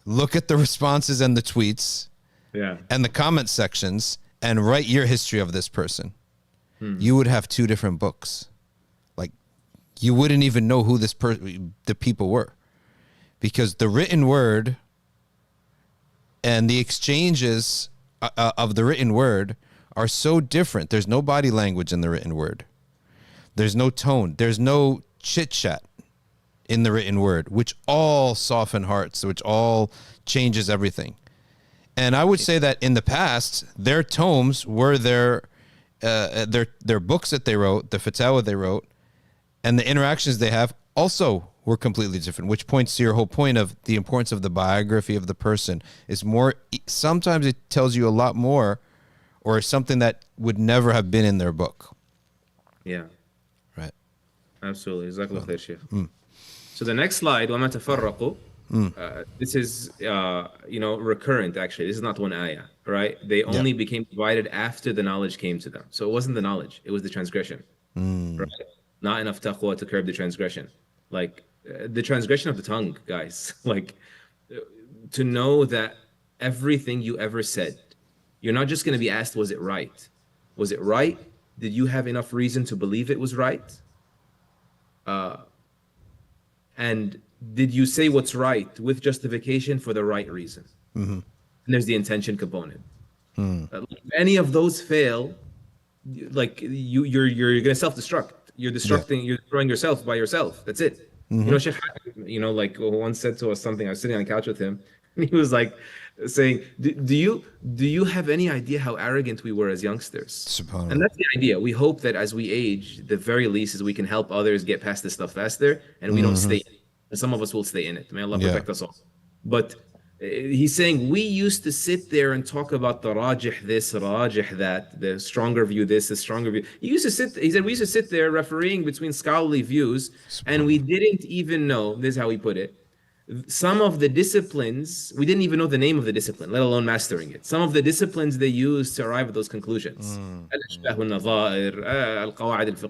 look at the responses and the tweets and the comment sections, and write your history of this person. You would have two different books. Like, you wouldn't even know who the people were, because the written word and the exchanges of the written word are so different. There's no body language in the written word. There's no tone. There's no chit chat in the written word, which all soften hearts, which all changes everything. And I would say that in the past, their tomes were their books that they wrote, the fatwa they wrote, and the interactions they have also were completely different, which points to your whole point of the importance of the biography of the person. Is more, sometimes it tells you a lot more, or something that would never have been in their book. Yeah. Right. Absolutely. Jazakallah khair, Shaykh. So the next slide, وَمَا تَفَرَّقُوا, this is, recurrent, actually. This is not one ayah, right? They only became divided after the knowledge came to them. So it wasn't the knowledge, it was the transgression. Right? Not enough taqwa to curb the transgression. Like, the transgression of the tongue, guys. Like, to know that everything you ever said, you're not just going to be asked, was it right? Was it right? Did you have enough reason to believe it was right? And did you say what's right with justification for the right reason? And there's the intention component. If any of those fail, like you're going to self-destruct. You're destructing. You're destroying yourself by yourself. That's it. Shaykh, like once said to us something. I was sitting on the couch with him, and he was like saying, "Do you have any idea how arrogant we were as youngsters?" And that's the idea. We hope that as we age, the very least is we can help others get past this stuff faster, and we don't stay. And some of us will stay in it. May Allah protect us all. But he's saying we used to sit there and talk about the rajih this, rajih that, the stronger view this, the stronger view. He said we used to sit there refereeing between scholarly views, and we didn't even know, this is how he put it, some of the disciplines, we didn't even know the name of the discipline, let alone mastering it. Some of the disciplines they used to arrive at those conclusions.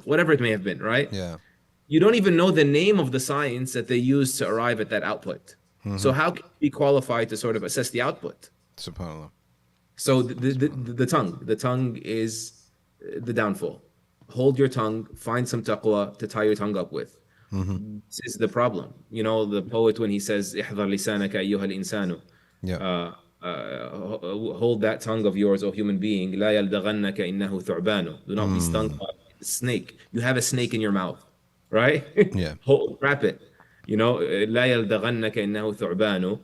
Whatever it may have been, right? Yeah. You don't even know the name of the science that they used to arrive at that output. So how can you be qualified to sort of assess the output? SubhanAllah. So the tongue is the downfall. Hold your tongue, find some taqwa to tie your tongue up with. This is the problem. The poet, when he says, احذر لسانك أيها الإنسان, hold that tongue of yours, O human being, لا يلدغنك إنه ثعبان. Do not be stung by a snake. You have a snake in your mouth, right? Yeah. Wrap it. لا يلدغنك إنه ثعبان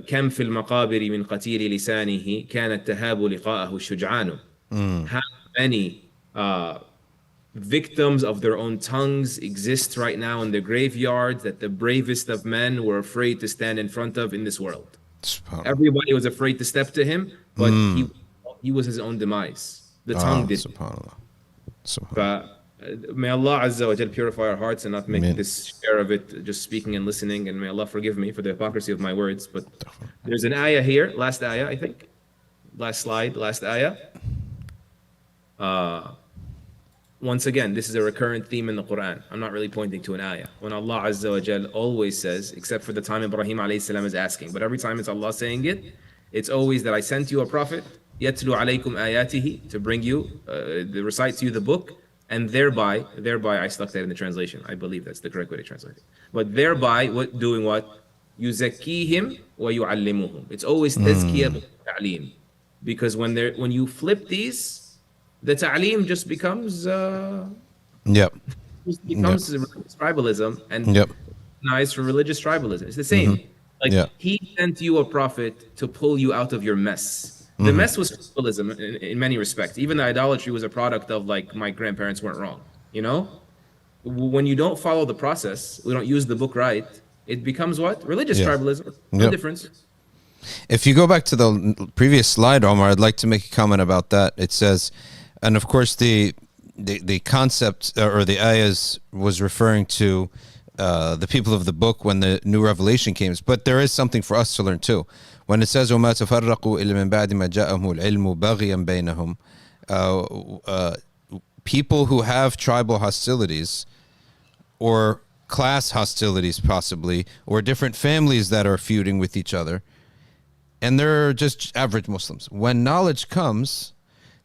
كم في المقابر من قتيل لسانه كانت تهاب لقاءه الشجعان. How many victims of their own tongues exist right now in the graveyards that the bravest of men were afraid to stand in front of in this world? Everybody was afraid to step to him, but he was his own demise. The tongue did. SubhanAllah. May Allah Azza wa Jal purify our hearts and not make this share of it just speaking and listening, and may Allah forgive me for the hypocrisy of my words. But there's an ayah here, last ayah, I think. Last slide, last ayah. Once again, this is a recurrent theme in the Quran. I'm not really pointing to an ayah. When Allah Azza wa Jal always says, except for the time Ibrahim alayhi salam is asking, but every time it's Allah saying it, it's always that I sent you a prophet, yatlu alaykum ayatihi, to bring you, recite to you the book, and thereby I stuck that in the translation. I believe that's the correct way to translate it. But thereby, doing what? Yuzakkihim wa yu'allimuhum. It's always tazkiyah ta'aleem. Because when you flip these, the ta'aleem just becomes religious tribalism, and nice for religious tribalism. It's the same. He sent you a prophet to pull you out of your mess. The mess was tribalism in many respects. Even the idolatry was a product of, like, my grandparents weren't wrong. When you don't follow the process, we don't use the book right, it becomes what? Religious tribalism. No difference. If you go back to the previous slide, Omar, I'd like to make a comment about that. It says, and of course the the concept or the ayahs was referring to the people of the book when the new revelation came. But there is something for us to learn too. When it says وَمَا تَفَرَّقُوا إِلَّا مِن بَعْدِ مَا جَاءَهُمُ الْعِلْمُ بَغْيًا بَيْنَهُم, people who have tribal hostilities or class hostilities possibly, or different families that are feuding with each other, and they're just average Muslims. When knowledge comes,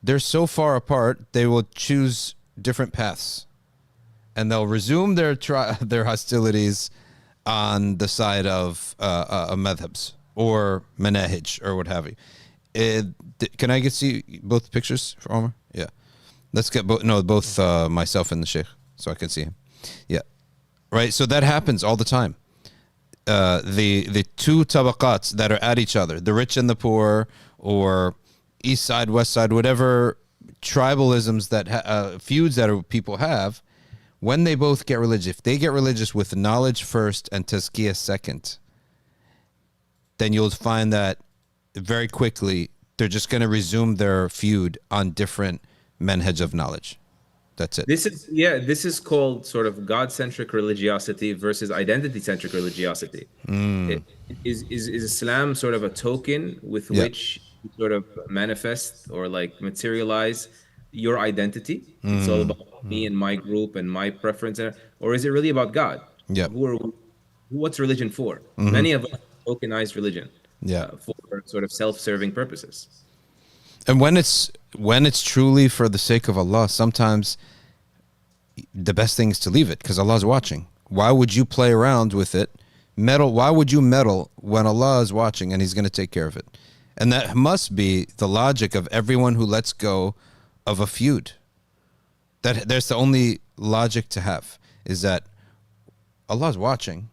they're so far apart, they will choose different paths. And they'll resume their hostilities on the side of madhabs or manahij or what have you. Can I see both pictures for Omar? Yeah. Let's get both myself and the Shaykh so I can see him. Yeah. Right. So that happens all the time. The two tabaqats that are at each other, the rich and the poor, or east side, west side, whatever tribalisms that feuds that people have, when they both get religious, if they get religious with knowledge first and tazkiyah second, then you'll find that very quickly they're just going to resume their feud on different manhaj of knowledge. That's it. This is called sort of God-centric religiosity versus identity-centric religiosity. Is Islam sort of a token with which you sort of manifest or like materialize your identity? It's all about me and my group and my preference, or is it really about God? Yeah. What's religion for? Many of us tokenized religion. Yeah. For sort of self-serving purposes. And when it's truly for the sake of Allah, sometimes the best thing is to leave it because Allah is watching. Why would you play around with it? Why would you meddle when Allah is watching and He's going to take care of it? And that must be the logic of everyone who lets go of a feud. That's the only logic to have, is that Allah is watching.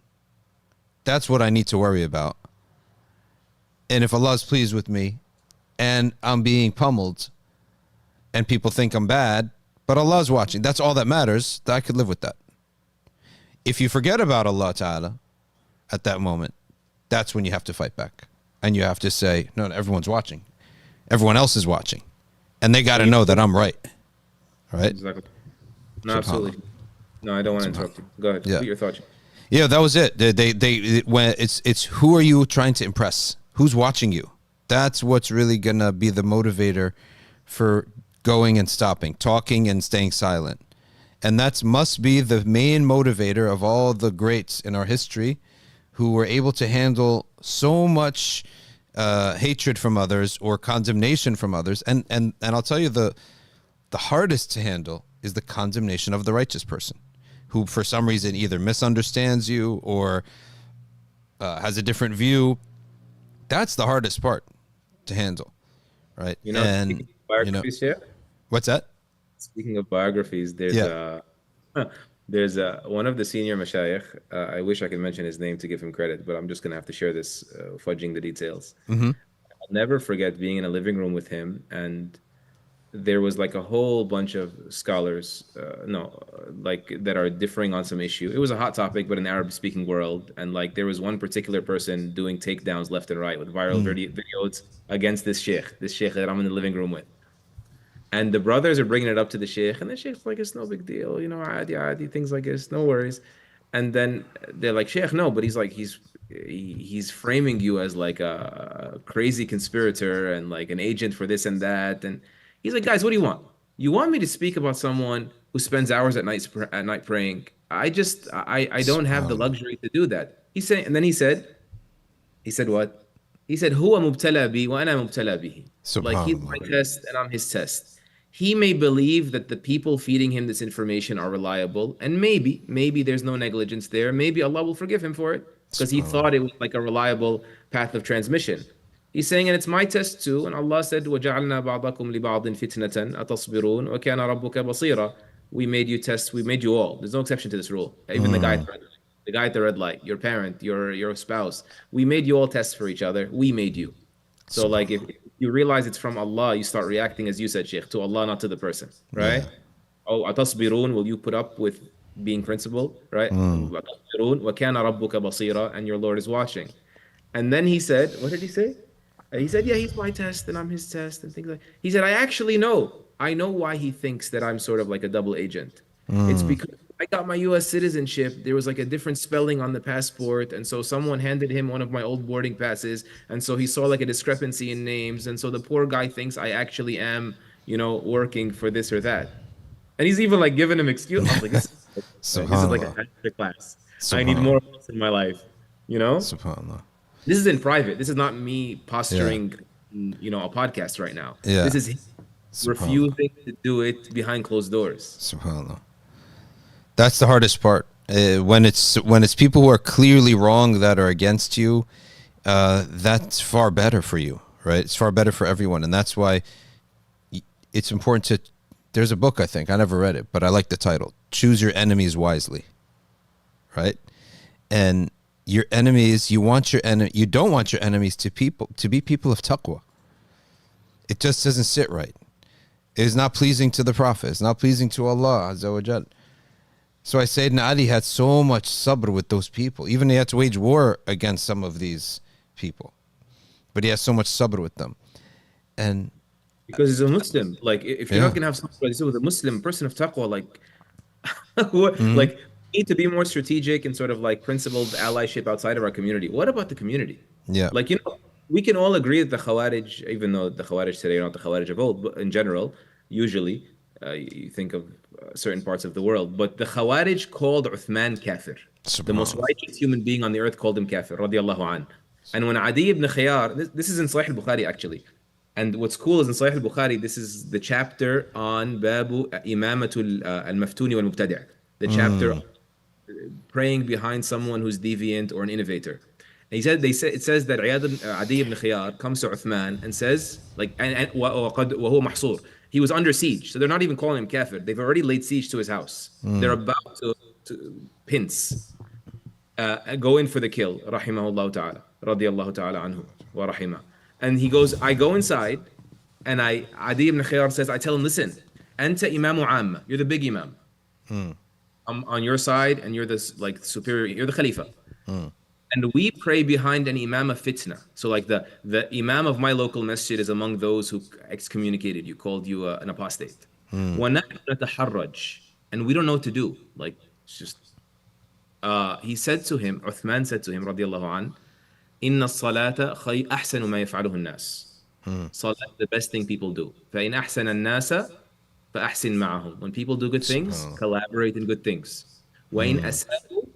That's what I need to worry about. And if Allah is pleased with me and I'm being pummeled and people think I'm bad, but Allah is watching, that's all that matters. I could live with that. If you forget about Allah Ta'ala at that moment, that's when you have to fight back. And you have to say, no, everyone's watching. Everyone else is watching. And they got to know that I'm right. Right? Exactly. No, absolutely. No, I don't want to interrupt you. Go ahead. Yeah. Put your thoughts. Yeah, that was it. When it's who are you trying to impress? Who's watching you? That's what's really gonna be the motivator for going and stopping, talking and staying silent. And that must be the main motivator of all the greats in our history who were able to handle so much hatred from others or condemnation from others. And I'll tell you, the hardest to handle is the condemnation of the righteous person who for some reason either misunderstands you or has a different view. That's the hardest part to handle, right? Speaking of biographies, what's that? Speaking of biographies, there's one of the senior mashayikh. I wish I could mention his name to give him credit, but I'm just gonna have to share this, fudging the details. I'll never forget being in a living room with him, and there was like a whole bunch of scholars, that are differing on some issue. It was a hot topic, but in the Arab-speaking world, and like there was one particular person doing takedowns left and right with viral videos against this sheikh that I'm in the living room with. And the brothers are bringing it up to the sheikh, and the sheikh's like, it's no big deal, adi, things like this, no worries. And then they're like, Sheikh, no, but he's framing you as like a crazy conspirator and like an agent for this and that. And he's like, guys, what do you want? You want me to speak about someone who spends hours at night praying? I don't have the luxury to do that. And then he said what? He said, Huwa mubtala bi wa ana mubtala bihi. Like he's my test and I'm his test. He may believe that the people feeding him this information are reliable, and maybe there's no negligence there. Maybe Allah will forgive him for it because he thought it was like a reliable path of transmission. He's saying, and it's my test too. And Allah said, وَجَعَلْنَا بَعْضَكُمْ لِبَعْضٍ فِتْنَةً أَتَصْبِرُونَ وَكَانَ رَبُّكَ بَصِيرًا. We made you test. We made you all. There's no exception to this rule. Even the guy at the red light, your parent, your spouse. We made you all test for each other. We made you. So like if you realize it's from Allah, you start reacting, as you said, Sheikh, to Allah, not to the person, right? Yeah. Oh, atasbirun, will you put up with being principled, right? Atasbirun, wa kana rabbuka basira, and your Lord is watching. And then he said, what did he say? He said, yeah, he's my test and I'm his test and things like that. He said, I actually know I know why he thinks that I'm sort of like a double agent. It's because I got my US citizenship. There was like a different spelling on the passport. And so someone handed him one of my old boarding passes. And so he saw like a discrepancy in names. And so the poor guy thinks I actually am, working for this or that. And he's even like giving him excuse. I was like, this is like a Subhanallah. master class. I need Subhanallah. more of this in my life. You know? Subhanallah. This is in private. This is not me posturing, Yeah. a podcast right now. Yeah. This is him refusing to do it behind closed doors. Subhanallah. That's the hardest part. When it's people who are clearly wrong that are against you, that's far better for you, right? It's far better for everyone, and that's why it's important to. There's a book, I think I never read it, but I like the title. Choose your enemies wisely, right? And your enemies, you don't want your enemies to be people of taqwa. It just doesn't sit right. It is not pleasing to the Prophet. It's not pleasing to Allah Azza wa Jal. So I Sayyidina Ali had so much sabr with those people. Even he had to wage war against some of these people. But he has so much sabr with them. And because he's a Muslim. Like, if you're not gonna have something like this with a Muslim person of taqwa, like, like, we need to be more strategic and sort of like principled allyship outside of our community. What about the community? Yeah. Like, we can all agree that the Khawarij, even though the Khawarij today are not the Khawarij of old, but in general, usually, you think of certain parts of the world, but the Khawarij called Uthman kafir. The most righteous human being on the earth called him kafir, radiallahu an. And when Adi ibn Khiyar, this is in Sahih al-Bukhari actually, and what's cool is in Sahih al-Bukhari, this is the chapter on Babu Imamatul al-Maftuni wal-Mubtadi', the chapter on praying behind someone who's deviant or an innovator. And it says that Adi ibn Khiyar comes to Uthman and says, like, and وهو محصور. He was under siege, so they're not even calling him kafir. They've already laid siege to his house. They're about to pince, go in for the kill. Rahimahullah ta'ala, radiyallahu ta'ala anhu, wa rahimah. And he goes, I go inside, and Adi ibn Khiyar says, I tell him, listen, anta imamu amma, you're the big imam. I'm on your side, and you're the like superior, you're the khalifa. And we pray behind an imam of fitna. So like the imam of my local masjid is among those who excommunicated you, called you an apostate. وَنَحْنُ نَتَحَرَّجْ. And we don't know what to do. Like, it's just, he said to him, Uthman said to him, radiallahu an, إِنَّ الصَّلَاةَ أَحْسَنُ مَا يَفْعَلُهُ النَّاسِ. Salat, the best thing people do. فَإِنْ أَحْسَنَ النَّاسَ فَأَحْسِنْ مَعَهُمْ. When people do good things, collaborate in good things. وَإِنْ أَسَاءُوا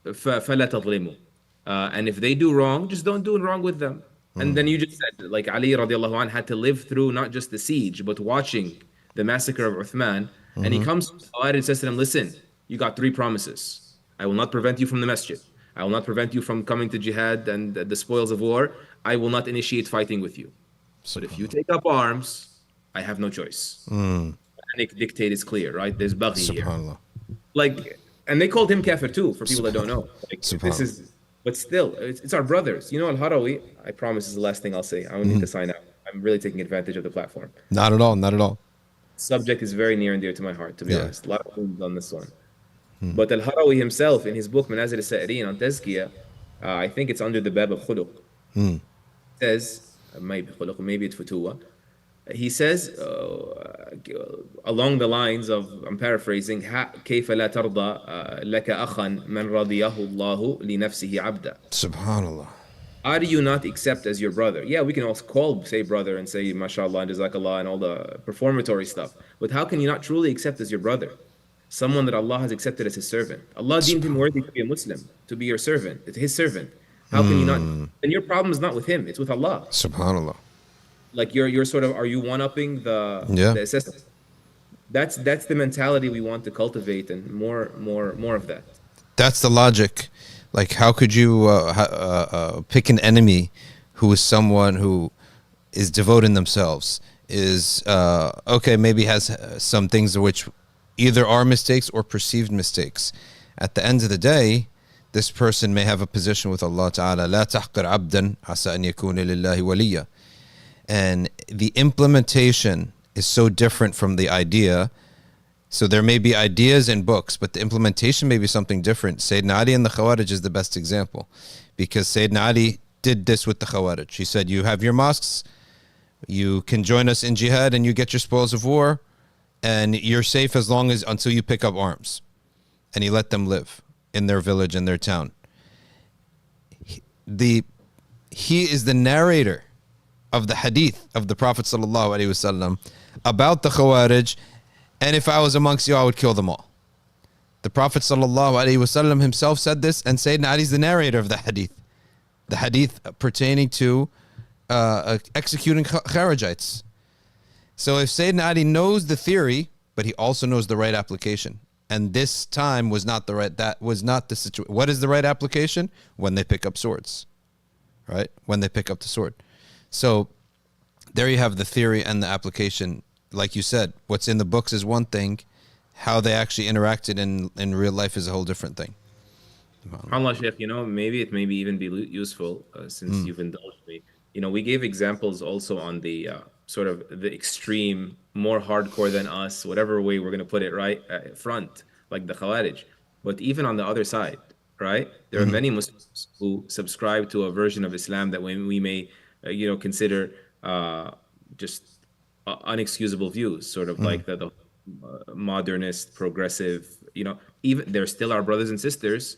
فَلَا تَظْلِمُوا. And if they do wrong, just don't do wrong with them. And then you just said, like Ali radiallahu anh had to live through not just the siege, but watching the massacre of Uthman. And he comes to Khawarij and says to them, listen, you got 3 promises. I will not prevent you from the masjid. I will not prevent you from coming to jihad and the spoils of war. I will not initiate fighting with you. But if you take up arms, I have no choice. Quranic dictate is clear, right? There's baghi here. Like, and they called him kafir too, for people that don't know. Like, this is, but still, it's our brothers. al-Harawi, I promise is the last thing I'll say. I don't need to sign out. I'm really taking advantage of the platform. Not at all, not at all. Subject is very near and dear to my heart, to be honest. A lot of things on this one. But al-Harawi himself, in his book Manazil al-Sa'ireen on Tazkiyah, I think it's under the bab of khuluq, says, maybe it's futuwa. He says, along the lines of, I'm paraphrasing, كيف لا ترضى لك أخا من رضيه الله لنفسه عبدا. Subhanallah. How do you not accept as your brother? Yeah, we can also say brother and say mashallah and jazakallah and all the performatory stuff. But how can you not truly accept as your brother? Someone that Allah has accepted as his servant. Allah deemed him worthy to be a Muslim, to be your servant, his servant. How can you not? And your problem is not with him, it's with Allah. Subhanallah. Like you're sort of, are you one-upping the assessment? That's the mentality we want to cultivate, and more of that. That's the logic. Like, how could you pick an enemy who is someone who is devoting themselves, is okay, maybe has some things which either are mistakes or perceived mistakes. At the end of the day, this person may have a position with Allah Ta'ala. لا تحقر عبدا عسى أن يكون لله وليا. And the implementation is so different from the idea. So there may be ideas in books, but the implementation may be something different. Sayyidina Ali and the Khawarij is the best example, because Sayyidina Ali did this with the Khawarij. He said, you have your mosques, You can join us in jihad and you get your spoils of war, and you're safe as long as until you pick up arms. And he let them live in their village and their town. He is the narrator of the hadith of the Prophet ﷺ about the Khawarij, and if I was amongst you, I would kill them all. The Prophet ﷺ himself said this, and Sayyidina Ali is the narrator of the hadith pertaining to executing Kharijites. So if Sayyidina Ali knows the theory, but he also knows the right application, and this time was not the right, that was not the situation. What is the right application? When they pick up swords, right? When they pick up the sword. So there you have the theory and the application. Like you said, what's in the books is one thing. How they actually interacted in real life is a whole different thing. Allah, Sheikh, maybe it may be even be useful since you've indulged me. We gave examples also on the sort of the extreme, more hardcore than us, whatever way we're going to put it, right, front, like the Khawarij. But even on the other side, right, there are many Muslims who subscribe to a version of Islam that we may, consider just unexcusable views, sort of like the modernist, progressive, even they're still our brothers and sisters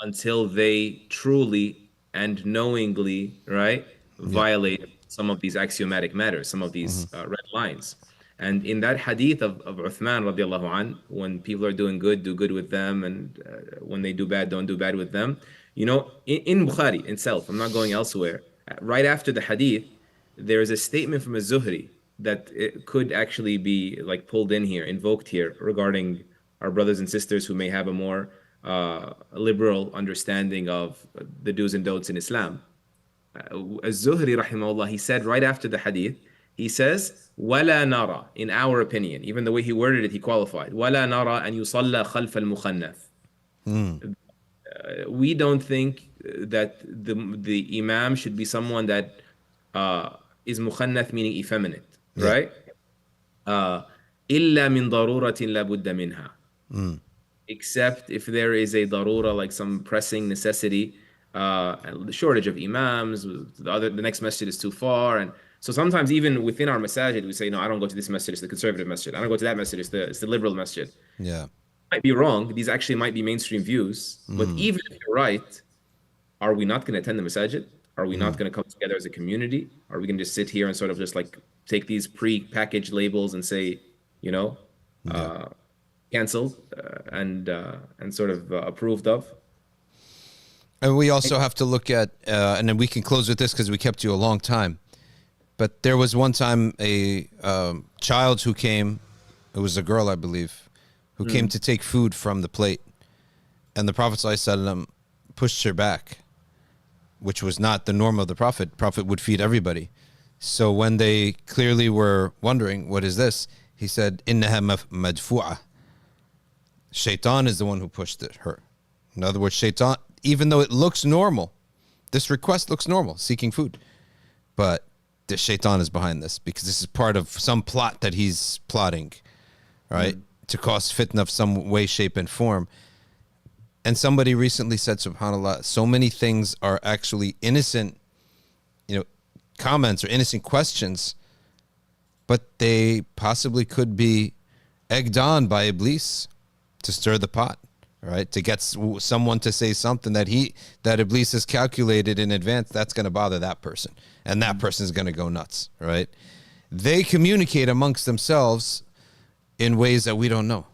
until they truly and knowingly, right, violate some of these axiomatic matters, some of these red lines. And in that hadith of Uthman radiallahu anh, when people are doing good, do good with them, and when they do bad, don't do bad with them. In Bukhari itself, I'm not going elsewhere, right after the hadith, there is a statement from a Zuhri that it could actually be like pulled in here, invoked here, regarding our brothers and sisters who may have a more liberal understanding of the do's and don'ts in Islam. Az-Zuhri rahimahullah, he said right after the hadith, he says, وَلَا نَرَى, in our opinion, even the way he worded it, he qualified, وَلَا نَرَى أَن يُصَلَّى خَلْفَ الْمُخَنَّثِ. We don't think that the imam should be someone that is mukhannath, meaning effeminate, right? إِلَّا مِن ضَرُورَةٍ لَا بُدَّ مِنْهَا. Except if there is a darura, like some pressing necessity, the shortage of imams, the next masjid is too far. And so sometimes even within our masajid, we say, no, I don't go to this masjid, it's the conservative masjid. I don't go to that masjid, it's the liberal masjid. Yeah. Might be wrong. These actually might be mainstream views. But even if you're right, are we not going to attend the masajid? Are we not going to come together as a community? Are we going to just sit here and sort of just like take these pre-packaged labels and say, canceled and sort of approved of? And we also have to look at, and then we can close with this because we kept you a long time. But there was one time a child who came, it was a girl, I believe, who came to take food from the plate. And the Prophet ﷺ pushed her back, which was not the norm of the Prophet. Prophet would feed everybody. So when they clearly were wondering, what is this? He said, إِنَّهَا مَدْفُوعَةٌ. Shaitan is the one who pushed her. In other words, Shaitan, even though it looks normal, this request looks normal, seeking food. But the Shaitan is behind this because this is part of some plot that he's plotting, right? To cause fitna of some way, shape, and form. And somebody recently said, subhanAllah, so many things are actually innocent, comments or innocent questions, but they possibly could be egged on by Iblis to stir the pot, right? To get someone to say something that Iblis has calculated in advance, that's going to bother that person. And that person is going to go nuts, right? They communicate amongst themselves in ways that we don't know.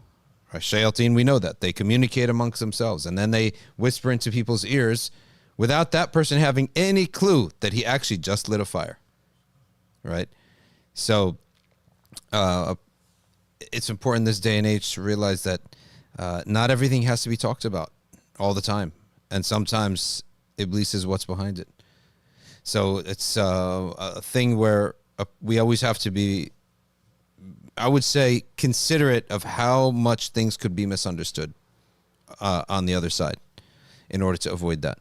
Right? Shayateen, we know that. They communicate amongst themselves. And then they whisper into people's ears without that person having any clue that he actually just lit a fire, right? So it's important this day and age to realize that not everything has to be talked about all the time. And sometimes Iblis is what's behind it. So it's a thing where we always have to be, I would say, considerate of how much things could be misunderstood on the other side in order to avoid that.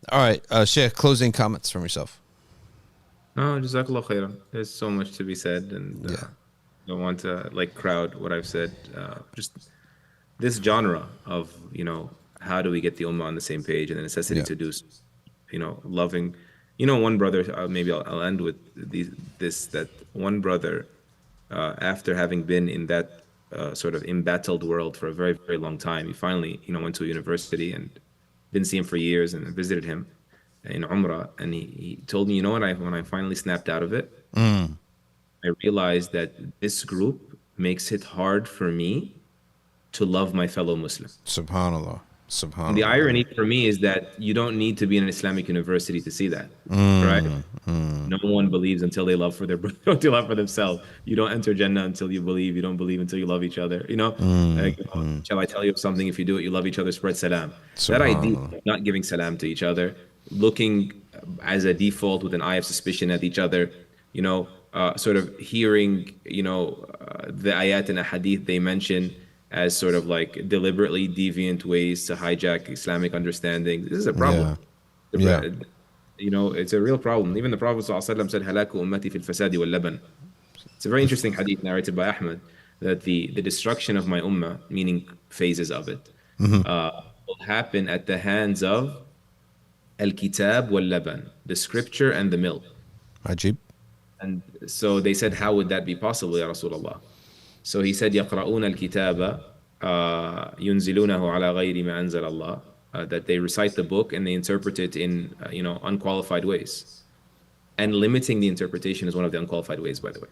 All right, Shaykh, closing comments from yourself. No, Jazakallah khairan. There's so much to be said, and don't want to crowd what I've said. Just this genre of, how do we get the ummah on the same page and the necessity to do, loving One brother, maybe I'll end with that one brother, after having been in that sort of embattled world for a very, very long time, he finally, went to a university and didn't see him for years, and I visited him in Umrah, and he told me, when I finally snapped out of it, I realized that this group makes it hard for me to love my fellow Muslim. Subhanallah. And the irony for me is that you don't need to be in an Islamic university to see that, right? No one believes until they love for their brother, until they love for themselves. You don't enter Jannah until you believe. You don't believe until you love each other. Shall I tell you of something? If you do it, you love each other, spread salam. That idea of not giving salam to each other, looking as a default with an eye of suspicion at each other, sort of hearing, the ayat and hadith they mention as sort of like deliberately deviant ways to hijack Islamic understanding. This is a problem. Yeah. It's a real problem. Even the Prophet ﷺ said, "Halaku ummati fil fasadi wal laban." It's a very interesting hadith narrated by Ahmad that the destruction of my ummah, meaning phases of it, will happen at the hands of al-kitab wal laban, the scripture and the milk. Ajib. And so they said, how would that be possible, Ya Rasulullah? So he said, يَقْرَؤُونَ الْكِتَابَ يُنزِلُونَهُ عَلَى غَيْرِ مَا أَنزَلَ اللَّهِ, that they recite the book and they interpret it in unqualified ways. And limiting the interpretation is one of the unqualified ways, by the way.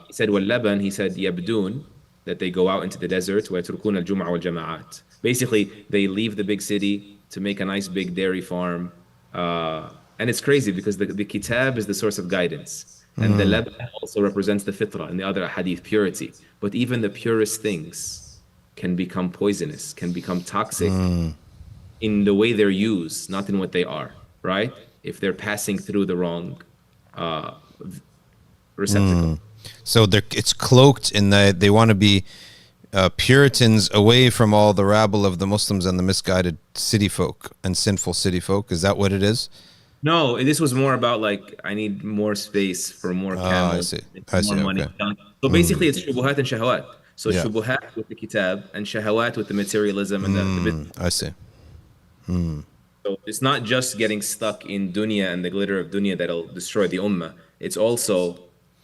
He said, وَاللَّبَنْ, he said, يَبْدُونَ, that they go out into the desert, وَيَتْرُكُونَ الْجُمْعَ وَالْجَمَاعَاتِ. Basically, they leave the big city to make a nice big dairy farm. And it's crazy because the kitab is the source of guidance. And the laban also represents the fitrah and the other hadith, purity. But even the purest things can become poisonous, can become toxic in the way they're used, not in what they are, right? If they're passing through the wrong receptacle. So it's cloaked in that they want to be Puritans away from all the rabble of the Muslims and the misguided city folk and sinful city folk. Is that what it is? No, this was more about like, I need more space for more camels, I see. more money. Okay. So basically it's shubuhat and shahawat. So shubuhat with the kitab and shahawat with the materialism and the I see. So it's not just getting stuck in dunya and the glitter of dunya that'll destroy the ummah. It's also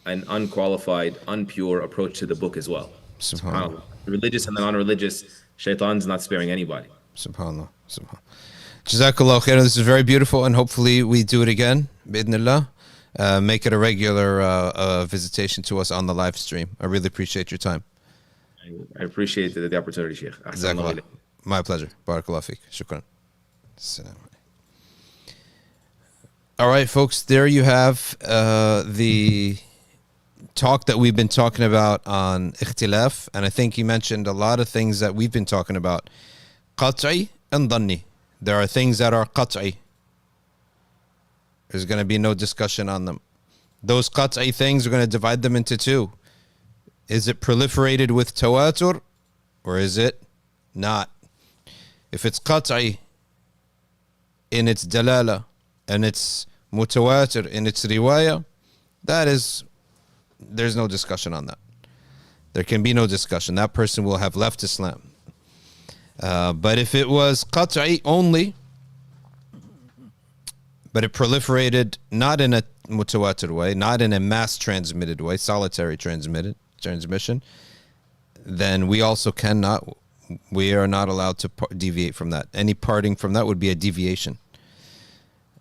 an unqualified, unpure approach to the book as well. Subhanallah. Religious and the non-religious, shaitan's not sparing anybody. Subhanallah. Jazakallah khair. This is very beautiful, and hopefully we do it again, bi'idhnillah. Make it a regular visitation to us on the live stream. I really appreciate your time. I appreciate the opportunity, Sheikh. Jazakallah. My pleasure. Barakallah feek. Shukran. All right, folks, there you have the talk that we've been talking about on ikhtilaf, and I think you mentioned a lot of things that we've been talking about. Qat'i and dhanni. There are things that are qat'i. There's going to be no discussion on them. Those qat'i things, we're going to divide them into two. Is it proliferated with tawatur, or is it not? If it's qat'i in its dalala and it's mutawatir in its riwayah, there's no discussion on that. There can be no discussion. That person will have left Islam. But if it was qat'i only, but it proliferated not in a mutawatir way, not in a mass transmitted way, solitary transmission, then we are not allowed to deviate from that. Any parting from that would be a deviation.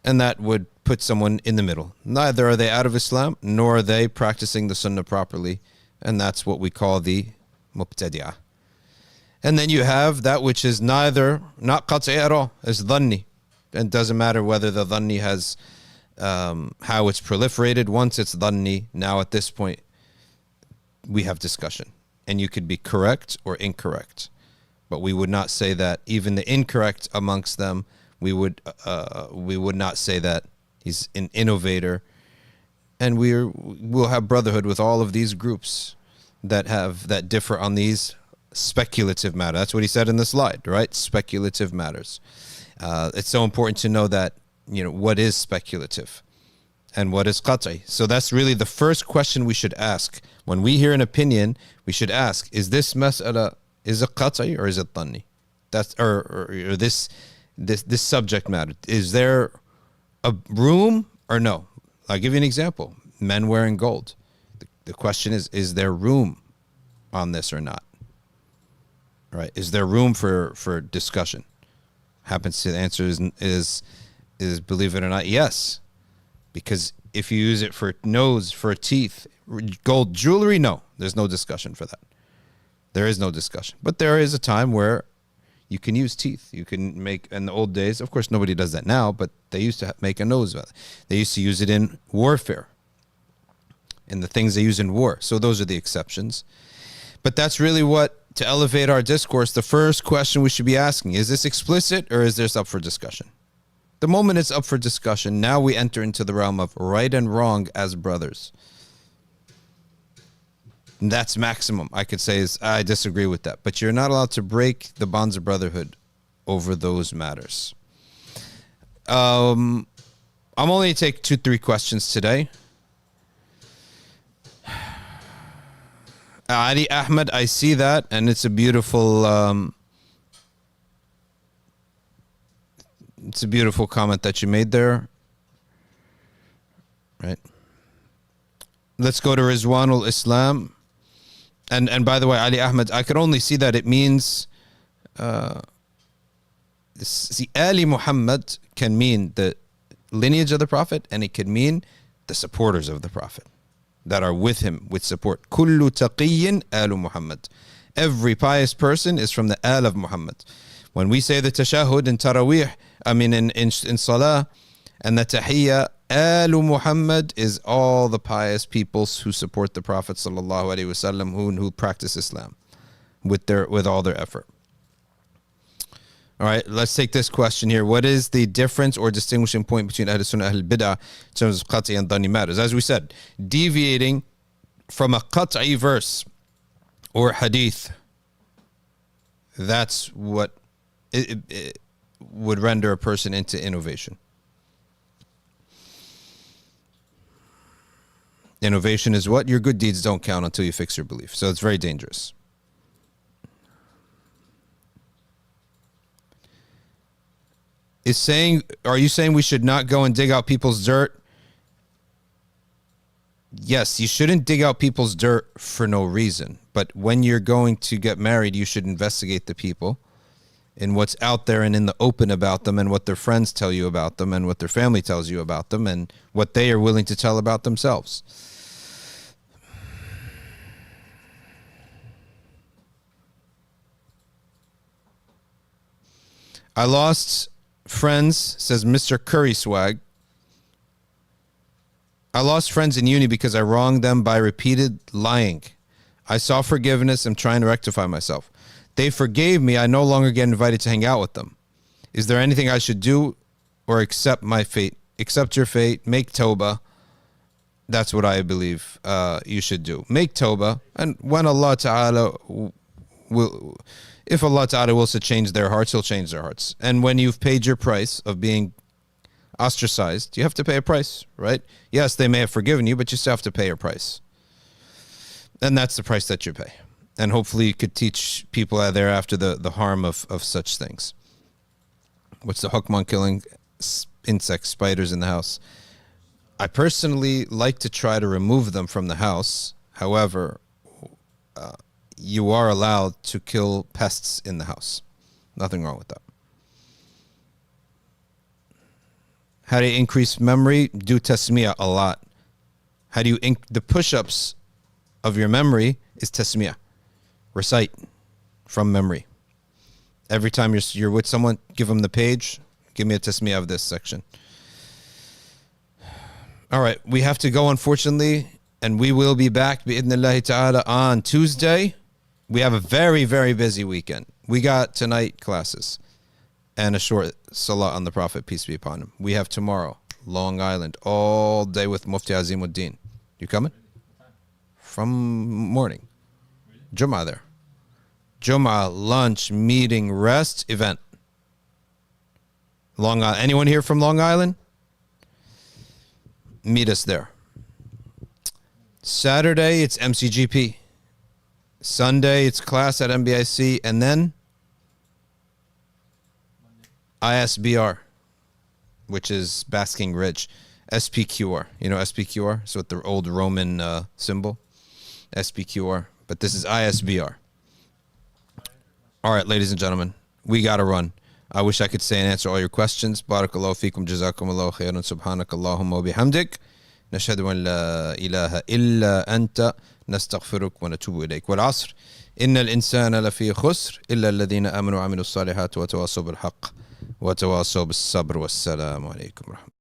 And that would put someone in the middle. Neither are they out of Islam, nor are they practicing the sunnah properly. And that's what we call the mubtadi'ah. And then you have that which is not qat'i at all, is dhanni. And it doesn't matter whether the dhanni has, how it's proliferated. Once it's dhanni, now at this point, we have discussion. And you could be correct or incorrect. But we would not say that even the incorrect amongst them, we would not say that he's an innovator. And we'll have brotherhood with all of these groups that differ on these speculative matter. That's what he said in the slide, right? Speculative matters. It's so important to know that, what is speculative and what is qat'i. So that's really the first question we should ask. When we hear an opinion, we should ask, is this mas'ala, is it qat'i or is it dhanni? That's or this subject matter. Is there a room or no? I'll give you an example. Men wearing gold. The question is there room on this or not? Right? Is there room for discussion? Happens to the answer is believe it or not, yes. Because if you use it for nose, for teeth, gold jewelry, no, there's no discussion for that. There is no discussion. But there is a time where you can use teeth. You can make, in the old days, of course, nobody does that now, but they used to make a nose. They used to use it in warfare, in the things they use in war. So those are the exceptions. But that's really what, to elevate our discourse, the first question we should be asking, is this explicit or is this up for discussion? The moment it's up for discussion, now we enter into the realm of right and wrong as brothers. And that's maximum, I could say, is I disagree with that. But you're not allowed to break the bonds of brotherhood over those matters. I'm only take 2-3 questions today. Ali Ahmed, I see that, and it's a beautiful comment that you made there. Right. Let's go to Rizwanul Islam. And by the way, Ali Ahmed, I could only see that it means see, Ali Muhammad can mean the lineage of the Prophet, and it can mean the supporters of the Prophet that are with him, with support. Kullu taqiyyin alu Muhammad. Every pious person is from the al of Muhammad. When we say the tashahud in tarawih, in salah, and the tahiyya, alu Muhammad is all the pious peoples who support the Prophet sallallahu alaihi wasallam, who practice Islam with all their effort. All right, let's take this question here. What is the difference or distinguishing point between Ahl Sunnah and Ahl Bid'ah in terms of qat'i and dhanni matters? As we said, deviating from a qat'i verse or hadith, that's what it would render a person into innovation. Innovation is what? Your good deeds don't count until you fix your belief. So it's very dangerous. Are you saying we should not go and dig out people's dirt? Yes, you shouldn't dig out people's dirt for no reason. But when you're going to get married, you should investigate the people and what's out there and in the open about them, and what their friends tell you about them, and what their family tells you about them, and what they are willing to tell about themselves. I lost friends, says Mr. Curry Swag. I lost friends in uni because I wronged them by repeated lying. I saw forgiveness. I'm trying to rectify myself. They forgave me. I no longer get invited to hang out with them. Is there anything I should do or accept my fate? Accept your fate. Make tawbah. That's what I believe you should do. Make tawbah. And when Allah Ta'ala will... If Allah Ta'ala wills to change their hearts, He'll change their hearts. And when you've paid your price of being ostracized, you have to pay a price, right? Yes, they may have forgiven you, but you still have to pay your price. And that's the price that you pay. And hopefully you could teach people out there after the harm of such things. What's the hukm on killing insects, spiders in the house? I personally like to try to remove them from the house. However, you are allowed to kill pests in the house. Nothing wrong with that. How do you increase memory? Do tasmiyah a lot. How do you the push-ups of your memory is tasmiyah. Recite from memory. Every time you're with someone, give them the page. Give me a tasmiyah of this section. All right, we have to go, unfortunately, and we will be back bi'idhnillahi ta'ala on Tuesday. We have a very, very busy weekend. We got tonight classes and a short salah on the Prophet, peace be upon him. We have tomorrow, Long Island, all day with Mufti Azimuddin. You coming? From morning. Jummah there. Jummah, lunch, meeting, rest, event. Long Island. Anyone here from Long Island? Meet us there. Saturday, it's MCGP. Sunday, it's class at MBIC, and then ISBR. which is basking rich. SPQR, you know SPQR? So with the old Roman symbol, SPQR. But this is ISBR. All right, ladies and gentlemen, we got to run. I wish I could say and answer all your questions. Barakallahu feekum, jazakumullahu khairan, subhanakallahumma wa bihamdik. نشهد أن لا إله إلا أنت نستغفرك ونتوب إليك والعصر إن الإنسان لفي خسر إلا الذين آمنوا وعملوا الصالحات وتواصوا بالحق وتواصوا بالصبر والسلام عليكم ورحمة الله.